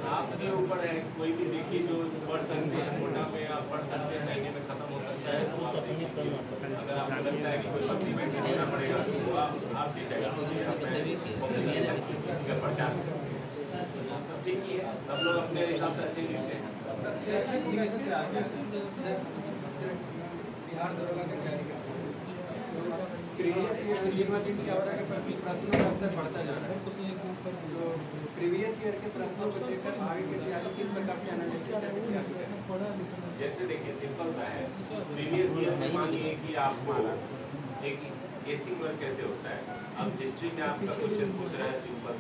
आपके ऊपर है, कोई भी देखिए जो पढ़ सकते हैं, मोटा में आप पढ़ सकते हैं, महीने में खत्म हो सकता है, तो आप देखिए। अगर आपको लगता है कि कोई सप्लीमेंट देना पड़ेगा तो आप डिसाइड कीजिए। प्रचार सब ठीक ही है, सब लोग अपने हिसाब से अच्छे लिखते हैं। एसे को कैसे तैयार किया जाए? बिहार दरोगा की तैयारी करते हैं तो प्रीवियस ईयर दिनों क्या हो रहा है कि प्रश्नों का स्तर बढ़ता जा रहा है। तो प्रीवियस ईयर के प्रश्नों को देखकर आगे की तैयारी किस प्रकार से एनालिसिस करके तैयारी करें? जैसे देखिए सिंपल सा है, प्रीवियस ईयर में मानिए कि आपको एक केसिंग वर्क कैसे होता है, अब हिस्ट्री में आपका क्वेश्चन पूछ रहा है सिंपल,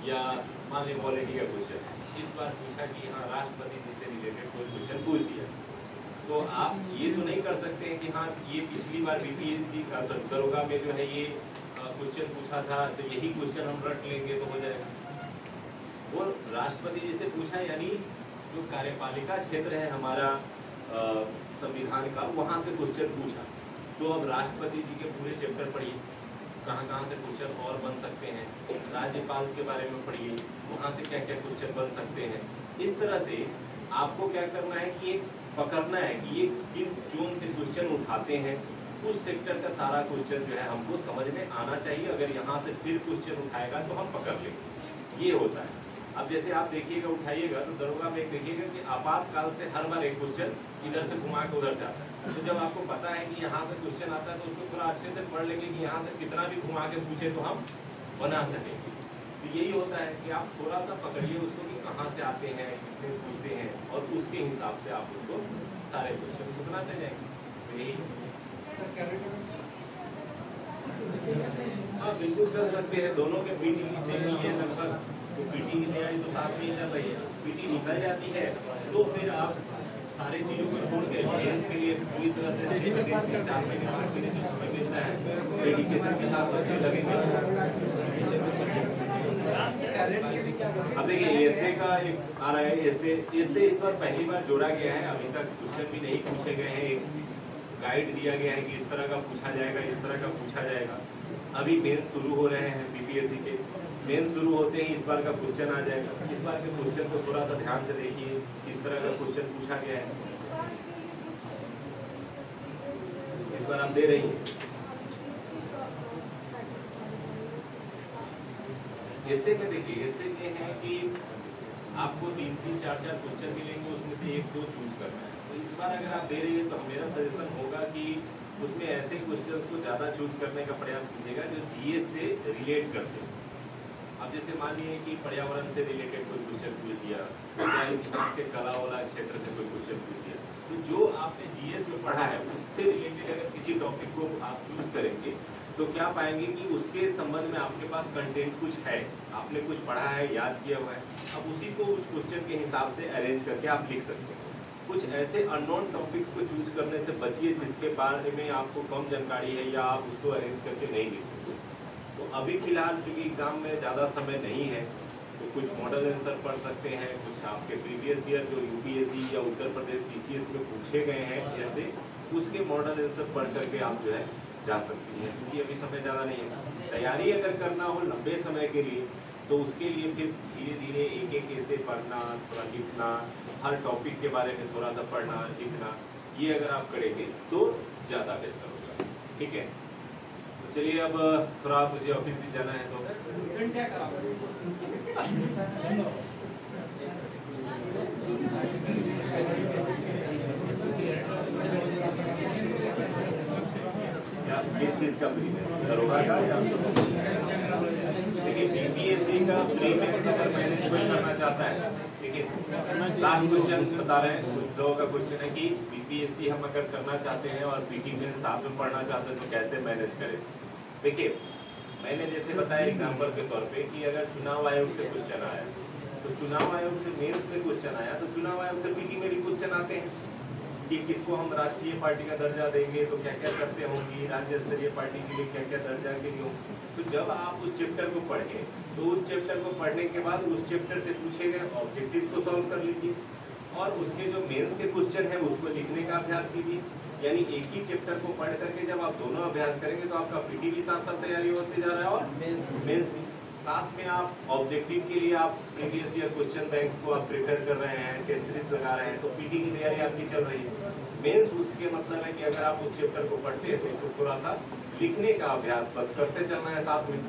या मान लीजिए पॉलिटी का क्वेश्चन है, इस बार पूछा कि हाँ राष्ट्रपति जी से रिलेटेड कोई क्वेश्चन पूछ दिया, तो आप ये तो नहीं कर सकते हैं कि हाँ ये पिछली बार बीपीएससी का दरोगा में जो है ये क्वेश्चन पूछा था तो यही क्वेश्चन हम रट लेंगे तो हो जाएगा। वो राष्ट्रपति जी से पूछा, यानी जो कार्यपालिका क्षेत्र है हमारा संविधान का, वहाँ से क्वेश्चन पूछा, तो अब राष्ट्रपति जी के पूरे चैप्टर पढ़िए, कहाँ कहाँ से क्वेश्चन और बन सकते हैं, राज्यपाल के बारे में पढ़िए, वहाँ से क्या क्या क्वेश्चन बन सकते हैं। इस तरह से आपको क्या करना है कि एक पकड़ना है कि ये किस जोन से क्वेश्चन उठाते हैं, उस सेक्टर का सारा क्वेश्चन जो है हमको समझ में आना चाहिए। अगर यहाँ से फिर क्वेश्चन उठाएगा तो हम पकड़ लेंगे, ये होता है। अब जैसे आप देखिएगा उठाइएगा तो दरोगा में एक देखिएगा कि आपातकाल से हर बार एक क्वेश्चन इधर से घुमा के उधर से आता है, तो जब आपको पता है कि यहाँ से क्वेश्चन आता है तो उसको थोड़ा अच्छे से पढ़ लेंगे कि यहाँ से कितना भी घुमा के पूछे तो हम बना सकेंगे। तो यही होता है कि आप थोड़ा सा पकड़िए उसको कि कहाँ से आते हैं, कितने पूछते हैं, और उसके हिसाब से आप उसको सारे क्वेश्चन को बनाते जाएंगे। तो यही हाँ बिल्कुल कर सकते हैं, दोनों के पीटी से ही है लगभग, तो पीटी की तैयारी तो साथ में ही चल रही है। पीटी निकल जाती है तो फिर आप सारे चीज़ों को छोड़ के मेंस के लिए पूरी तरह से 4 महीने 5 महीने जो समय मिलता है डेडिकेशन के साथ लगेंगे। अब देखिए एसे का एक आ रहा है, एसे इस बार पहली बार जोड़ा गया है, अभी तक क्वेश्चन भी नहीं पूछे गए हैं, एक गाइड दिया गया है कि इस तरह का पूछा जाएगा, इस तरह का पूछा जाएगा। अभी मेंस शुरू हो रहे हैं बीपीएससी के, मेंस शुरू होते ही इस बार का क्वेश्चन आ जाएगा। इस बार के क्वेश्चन को थोड़ा सा ध्यान से देखिए, किस तरह का क्वेश्चन पूछा गया है। इस बार आप दे रही हैं ऐसे में, देखिए ऐसे ये है कि आपको 3-3, 4-4 क्वेश्चन मिलेंगे, उसमें से 1-2 चूज करना है। तो इस बार अगर आप दे रही है तो मेरा सजेशन होगा कि उसमें ऐसे क्वेश्चंस को ज़्यादा चूज करने का प्रयास कीजिएगा जो जीएस से रिलेट करते हैं। अब जैसे मान लीजिए कि पर्यावरण से रिलेटेड कोई क्वेश्चन पूछ दिया या इतिहास के कला वाला क्षेत्र से कोई क्वेश्चन पूछ दिया, तो जो आपने जीएस में पढ़ा है उससे रिलेटेड अगर किसी टॉपिक को आप चूज करेंगे तो क्या पाएंगे कि उसके संबंध में आपके पास कंटेंट कुछ है, आपने कुछ पढ़ा है, याद किया हुआ है, अब उसी को उस क्वेश्चन के हिसाब से अरेंज करके आप लिख सकते हैं। कुछ ऐसे अननोन टॉपिक्स को चूज करने से बचिए जिसके बारे में आपको कम जानकारी है या आप उसको अरेंज करके नहीं लिख सकते। तो अभी फिलहाल क्योंकि एग्जाम में ज़्यादा समय नहीं है तो कुछ मॉडल आंसर पढ़ सकते हैं, कुछ आपके प्रीवियस ईयर जो यूपीएससी या उत्तर प्रदेश टीसीएस में पूछे गए हैं जैसे उसके मॉडल आंसर पढ़ करके आप जो है जा सकती हैं, क्योंकि अभी समय ज़्यादा नहीं है। तैयारी अगर करना हो लंबे समय के लिए तो उसके लिए फिर धीरे धीरे एक एक ऐसे पढ़ना, थोड़ा लिखना, हर टॉपिक के बारे में थोड़ा सा पढ़ना लिखना, ये अगर आप करेंगे तो ज़्यादा बेहतर होगा। ठीक है, तो चलिए अब थोड़ा मुझे ऑफिस भी जाना है तो किस चीज़ का दरोगा का या देखिए प्री मेंस अगर मैनेज कोई करना चाहता है, लेकिन लास्ट क्वेश्चन बता रहे हैं, कुछ लोगों का क्वेश्चन है कि बीपीएससी हम अगर करना चाहते हैं और पीटी मेंस साथ में पढ़ना चाहते हैं तो कैसे मैनेज करें। देखिए, मैंने जैसे बताया एग्जाम्पल के तौर पे कि अगर चुनाव आयोग से क्वेश्चन आया तो चुनाव आयोग से मेंस में क्वेश्चन आया तो चुनाव आयोग से पीटी में भी क्वेश्चन आते हैं कि किसको हम राष्ट्रीय पार्टी का दर्जा देंगे तो क्या क्या शर्तें होंगी, राज्य स्तरीय पार्टी के लिए क्या क्या दर्जा के लिए होंगे। तो जब आप उस चैप्टर को पढ़ें तो उस चैप्टर को पढ़ने के बाद उस चैप्टर से पूछे गए ऑब्जेक्टिव को सॉल्व कर लीजिए और उसके जो मेंस के क्वेश्चन है उसको लिखने का अभ्यास कीजिए। यानी एक ही चैप्टर को पढ़ करके जब आप दोनों अभ्यास करेंगे तो आपका पीटी भी साथ साथ तैयारी होते जा रहा है और मेंस भी साथ में। आप ऑब्जेक्टिव के लिए आप प्रीवियस ईयर क्वेश्चन बैंक को आप प्रिपेयर कर रहे हैं, टेस्ट सीरीज लगा रहे हैं, तो पीटी की तैयारी आपकी चल रही है। मेंस उसके मतलब है कि अगर आप उस चैप्टर को पढ़ते हैं तो उसको थोड़ा सा लिखने का अभ्यास बस करते चलना है साथ में,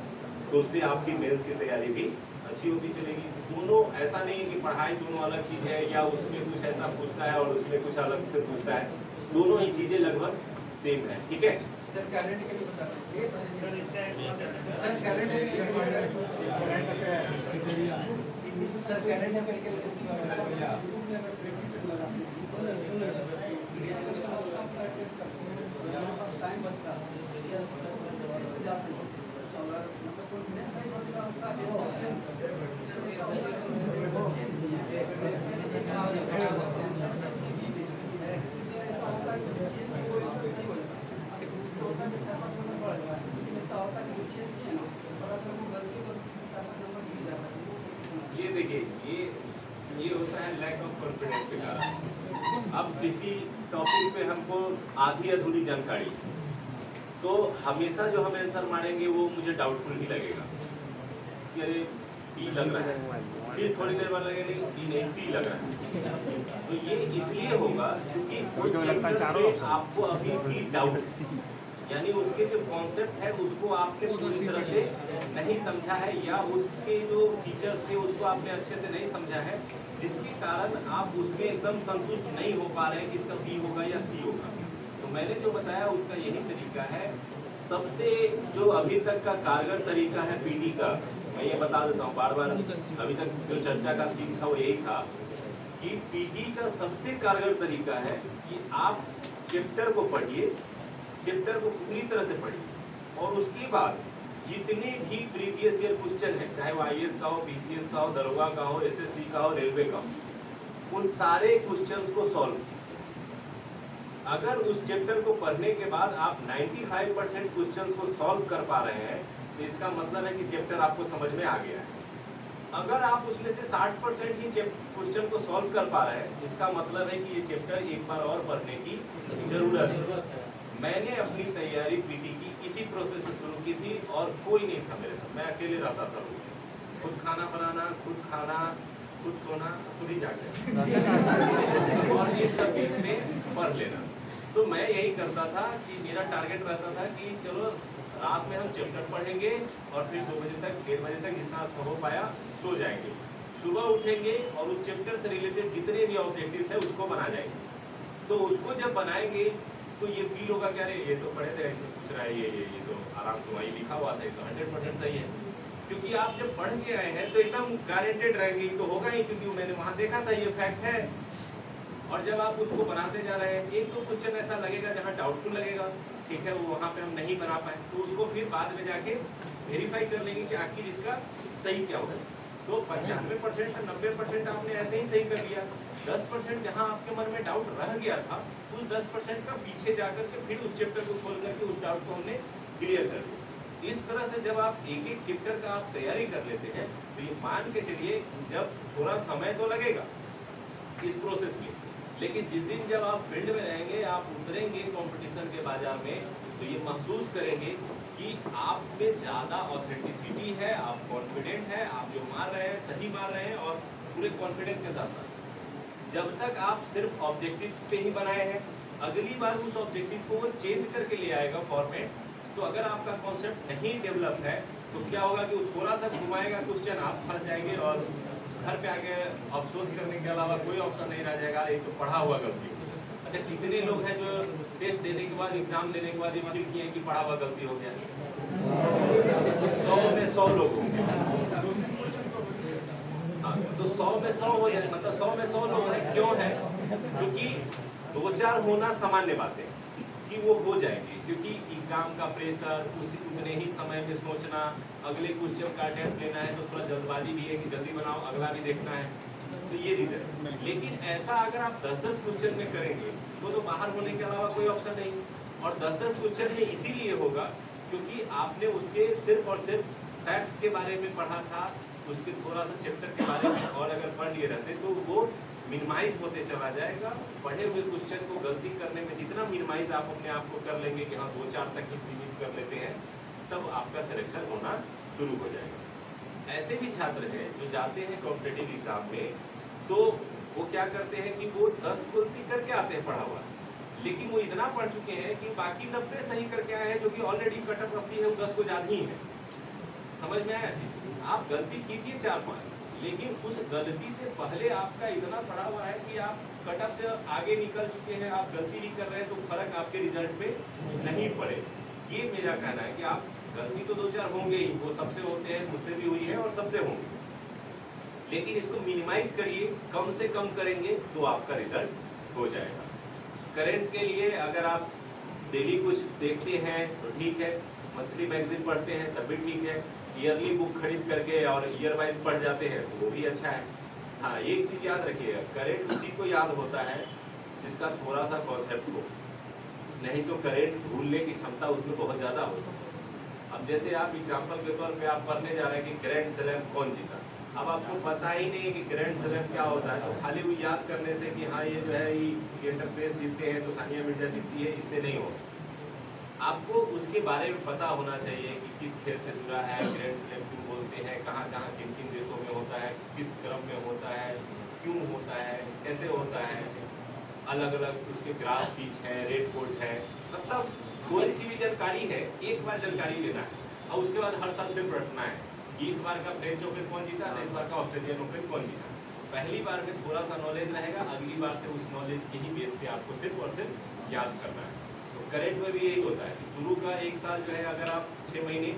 तो उससे आपकी मेंस की तैयारी भी अच्छी होती चलेगी। दोनों ऐसा नहीं है कि पढ़ाई दोनों अलग चीज है या उसमें कुछ ऐसा पूछता है और उसमें कुछ अलग से पूछता है, दोनों ही चीजें लगभग सेम है। ठीक है सर, कैलेंडर के लिए बता रहे हैं सर इसका सर, कैलेंडर के लिए सर, कैलेंडर करके टाइम बचता ये देखिए ये होता है लैक ऑफ कॉन्फिडेंस के कारण। अब किसी टॉपिक पे हमको आधी अधूरी जानकारी तो हमेशा जो हम आंसर मारेंगे वो मुझे डाउटफुल ही लगेगा कि अरे बी लग रहा है, फिर थोड़ी देर बाद लगेगा नहीं बी नहीं सी लग रहा है। तो ये इसलिए होगा क्योंकि आपको अभी भी डाउट यानी उसके जो कॉन्सेप्ट है उसको आपने पूरी तरह से नहीं समझा है या उसके जो फीचर्स थे उसको आपने अच्छे से नहीं समझा है, जिसके कारण आप उसमें एकदम संतुष्ट नहीं हो पा रहे हैं कि इसका बी होगा या सी होगा। तो मैंने जो बताया उसका यही तरीका है। सबसे जो अभी तक का कारगर तरीका है पीटी का, मैं ये बता देता हूँ बार बार, अभी तक जो चर्चा का थीम था वो यही था कि पीटी का सबसे कारगर तरीका है कि आप चैप्टर को पढ़िए, चैप्टर को पूरी तरह से पढ़िए और उसके बाद जितने भी प्रीवियस ईयर क्वेश्चन है, चाहे वो आईएएस का हो, बीसीएस का हो, दरोगा का हो, एसएससी का हो, रेलवे का हो, उन सारे क्वेश्चंस को सॉल्व कीजिए। अगर उस चैप्टर को पढ़ने के बाद आप 95% क्वेश्चंस को सॉल्व कर पा रहे हैं तो इसका मतलब है कि चैप्टर आपको समझ में आ गया है। अगर आप उसमें से 60% ही क्वेश्चन को सॉल्व कर पा रहे हैं, इसका मतलब है कि ये चैप्टर एक बार और पढ़ने की जरूरत है। मैंने अपनी तैयारी पीटी की इसी प्रोसेस से शुरू की थी और कोई नहीं था मेरे साथ, मैं अकेले रहता था। खुद खाना बनाना, खुद खाना, खुद सोना, खुद ही जागना और इस सब बीच में पढ़ लेना। तो मैं यही करता था कि मेरा टारगेट रहता था कि चलो रात में हम चैप्टर पढ़ेंगे और फिर 2 बजे तक 1:30 बजे तक जितना हो पाया सो जाएंगे, सुबह उठेंगे और उस चैप्टर से रिलेटेड जितने भी ऑब्जेक्टिव्स है उसको बना जाएंगे। तो उसको जब बनाएंगे तो ये फील होगा क्या रे ये तो पढ़े थे, ऐसे पूछ रहा है ये तो आराम से वही लिखा हुआ था, तो 100% सही है। क्योंकि आप जब पढ़ के आए हैं तो एकदम गारंटेड रहेंगे तो होगा ही, क्योंकि मैंने वहाँ देखा था, ये फैक्ट है। और जब आप उसको बनाते जा रहे हैं, एक दो क्वेश्चन ऐसा लगेगा जहाँ डाउटफुल लगेगा, ठीक है, वो वहाँ पे हम नहीं बना पाए, तो उसको फिर बाद में जाके वेरीफाई कर लेंगे कि आखिर इसका सही क्या होगा। तो 95% से 90% आपने ऐसे ही सही कर लिया। 10% जहाँ आपके मन में डाउट रह गया था, उस 10% का पीछे जाकर के फिर उस चैप्टर को खोल करके उस डाउट को हमने क्लियर कर लिया। इस तरह से जब आप एक एक चैप्टर का आप तैयारी कर लेते हैं तो ये मान के चलिए जब थोड़ा समय तो लगेगा इस प्रोसेस में, लेकिन जिस दिन जब आप फील्ड में रहेंगे, आप उतरेंगे कंपटीशन के बाजार में, तो ये महसूस करेंगे कि आप में ज़्यादा ऑथेंटिसिटी है, आप कॉन्फिडेंट है, आप जो मार रहे हैं सही मार रहे हैं और पूरे कॉन्फिडेंस के साथ साथ। जब तक आप सिर्फ ऑब्जेक्टिव पे ही बनाए हैं, अगली बार उस ऑब्जेक्टिव को वो चेंज करके ले आएगा फॉर्मेट। तो अगर आपका कॉन्सेप्ट नहीं डेवलप है तो क्या होगा कि वो थोड़ा सा घुमाएगा क्वेश्चन, आप फंस जाएंगे और घर पे आके अफसोस करने के अलावा कोई ऑप्शन नहीं रह जाएगा, एक तो पढ़ा हुआ गलती। अच्छा, कितने लोग हैं जो टेस्ट देने के बाद, एग्जाम देने के बाद ये फील किए कि पढ़ा हुआ गलती हो गया? 100 में 100 लोग होंगे। तो 100 में 100 हो जाए, मतलब 100 में 100 लोग हैं। क्यों है? क्योंकि 2-4 होना सामान्य बात है कि वो हो जाएंगे, क्योंकि एग्जाम का प्रेशर, उतने ही समय में सोचना, अगले क्वेश्चन का अटेम्प्ट लेना है तो थोड़ा जल्दबाजी भी है कि जल्दी बनाओ, अगला भी देखना है, तो ये रीजन है। लेकिन ऐसा अगर आप 10-10 क्वेश्चन में करेंगे तो बाहर होने के अलावा कोई ऑप्शन नहीं। और 10-10 क्वेश्चन में इसीलिए होगा क्योंकि आपने उसके सिर्फ और सिर्फ फैक्ट्स के बारे में पढ़ा था, उसके थोड़ा सा चैप्टर के बारे में और अगर पढ़ लिए रहते तो वो मिनिमाइज होते चला जाएगा। पढ़े हुए क्वेश्चन को गलती करने में जितना मिनिमाइज आप अपने आप को कर लेंगे कि हाँ 2-4 तक ही सीमित कर लेते हैं, तब आपका सिलेक्शन होना शुरू हो जाएगा। ऐसे भी छात्र हैं जो जाते हैं कॉम्पिटिटिव एग्जाम में, तो वो क्या करते हैं कि वो 10 गलती करके आते हैं पढ़ा हुआ, लेकिन वो इतना पढ़ चुके हैं कि बाकी 90 सही करके आए हैं, जो कि ऑलरेडी कट ऑफ 80 है, वो 10 को ज्यादा ही है। समझ में आया जी? आप गलती कीजिए 4-5, लेकिन उस गलती से पहले आपका इतना पड़ा हुआ है कि आप कट ऑफ से आगे निकल चुके हैं, आप गलती नहीं कर रहे हैं, तो फर्क आपके रिजल्ट पे नहीं पड़े। ये मेरा कहना है कि आप गलती तो 2-4 होंगे ही, वो सबसे होते हैं, मुझसे भी हुई है और सबसे होंगे, लेकिन इसको मिनिमाइज करिए, कम से कम करेंगे तो आपका रिजल्ट हो जाएगा। करंट के लिए अगर आप डेली कुछ देखते हैं तो ठीक है, मंथली मैगजीन पढ़ते हैं तब भी ठीक है, ईयरली बुक खरीद करके और ईयर वाइज पढ़ जाते हैं तो वो भी अच्छा है। हाँ, एक चीज़ याद रखिएगा, करंट उसी को याद होता है जिसका थोड़ा सा कॉन्सेप्ट हो, नहीं तो करंट भूलने की क्षमता उसमें बहुत ज़्यादा होती है। अब जैसे आप एग्जाम्पल के तौर पे आप पढ़ने जा रहे हैं कि ग्रैंड स्लैम कौन जीता, अब आपको पता ही नहीं है कि ग्रैंड स्लैम क्या होता है, तो खाली वो याद करने से कि हाँ ये जो है ये इंटरफेस जीतते हैं तो सानिया मिर्जा जीतती है, इससे नहीं होगा। आपको उसके बारे में पता होना चाहिए कि किस खेल से जुड़ा है, ग्रैंड स्लैम क्यों बोलते हैं, कहाँ कहाँ किन किन देशों में होता है, किस क्रम में होता है, क्यों होता है, कैसे होता है, अलग अलग उसके ग्रास पिच है, रेड कोर्ट है, मतलब थोड़ी सी भी जानकारी है, एक बार जानकारी लेना है और उसके बाद हर साल सिर्फ रटना है कि इस बार का फ्रेंच ओपन कौन जीता, इस बार का ऑस्ट्रेलियन ओपन कौन जीता। पहली बार में थोड़ा सा नॉलेज रहेगा, अगली बार से उस नॉलेज के ही बेस पे आपको सिर्फ और सिर्फ याद करना है। तो करंट में भी यही होता है कि शुरू का 1 साल जो है, अगर आप 6 महीने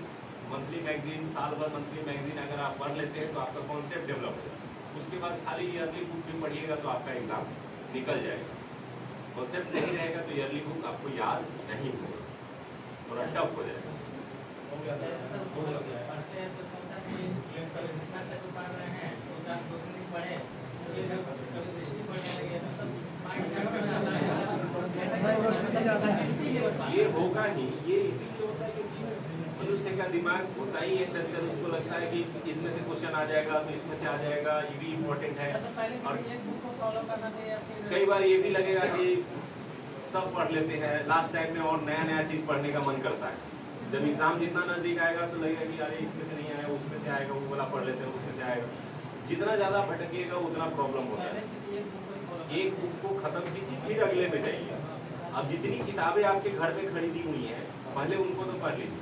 मंथली मैगजीन, साल भर मंथली मैगजीन अगर आप पढ़ लेते हैं तो आपका कॉन्सेप्ट डेवलप हो जाएगा। उसके बाद खाली ईयरली बुक भी पढ़िएगा तो आपका एग्जाम निकल जाएगा। कॉन्सेप्ट नहीं रहेगा तो ईयरली बुक आपको याद नहीं होगा, थोड़ा टफ हो जाएगा। ये होगा ही, ये इसीलिए होता है क्योंकि मनुष्य का दिमाग होता ही है चंचल, उसको लगता है कि इसमें से क्वेश्चन आ जाएगा तो इसमें से आ जाएगा, ये भी इम्पोर्टेंट है। और कई बार ये भी लगेगा कि सब पढ़ लेते हैं, लास्ट टाइम में और नया नया चीज़ पढ़ने का मन करता है। जब एग्जाम जितना नजदीक आएगा तो लगेगा कि अरे इसमें से नहीं आया, उसमें से आएगा, वो वाला पढ़ लेते हैं, उसमें से आएगा। जितना ज़्यादा भटकिएगा उतना प्रॉब्लम होता है। एक बुक को खत्म कीजिए फिर अगले पे जाइए। अब जितनी किताबें आपके घर में खरीदी हुई हैं, पहले उनको तो पढ़ लीजिए।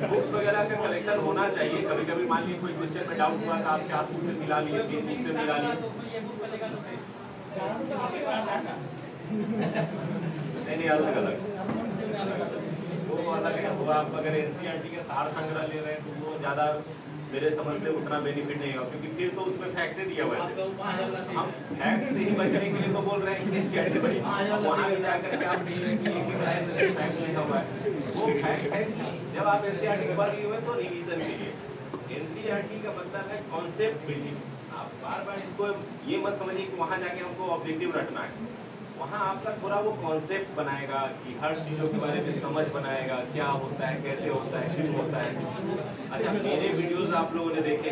बुक्स वगैरह का कलेक्शन होना चाहिए। कभी कभी मान लीजिए कोई क्वेश्चन में डाउट हुआ तो आप 4 बुक से मिला लिए, 3 बुक से मिला लिए, नहीं अलग अलग वो अलग है। वो आप अगर एनसीईआरटी के सार संग्रह ले रहे हैं तो वो ज़्यादा मेरे समझ से उतना बेनिफिट नहीं होगा, क्योंकि फिर तो उसमें फैक्ट दिया हुआ है। हम फैक्ट से ही बचने के लिए तो बोल रहे हैं कि एनसीईआरटी बड़ी, वहाँ भी जाकर के आप नहीं रहे कि एक फैक्ट लिखा हुआ है, वो फैक्ट है कि जब आप एनसीईआरटी पढ़ लिए हुए तो रिवीजन के लिए। एनसीईआरटी का मतलब है कॉन्सेप्ट बिल्डिंग। आप बार बार इसको ये मत समझिए कि वहाँ जाके हमको ऑब्जेक्टिव रटना है। वहाँ आपका थोड़ा वो कॉन्सेप्ट बनाएगा कि हर चीज़ों के बारे में समझ बनाएगा, क्या होता है, कैसे होता है, क्यों होता है। अच्छा, मेरे वीडियोस आप लोगों ने देखे?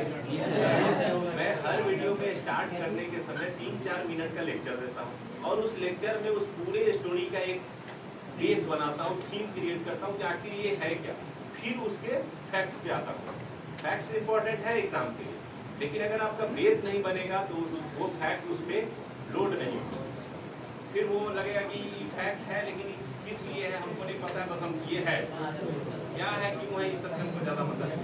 मैं हर वीडियो में स्टार्ट करने के समय 3-4 मिनट का लेक्चर देता हूँ और उस लेक्चर में उस पूरे स्टोरी का एक बेस बनाता हूँ, थीम क्रिएट करता हूँ कि आखिर ये है क्या। फिर उसके फैक्ट्स पे आता हूँ। फैक्ट्स इंपॉर्टेंट है एग्जाम के लिए, लेकिन अगर आपका बेस नहीं बनेगा तो वो फैक्ट उस पर लोड नहीं होगा। फिर वो लगेगा कि फैक्ट है लेकिन किस लिए है हमको नहीं पता है, बस हम ये है क्या है कि वही इस सबसे हमको ज़्यादा पता है।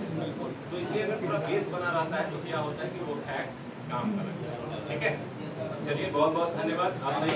तो इसलिए अगर पूरा बेस बना रहता है तो क्या होता है कि वो फैक्ट्स काम करते हैं। ठीक है, चलिए बहुत बहुत धन्यवाद। आप नहीं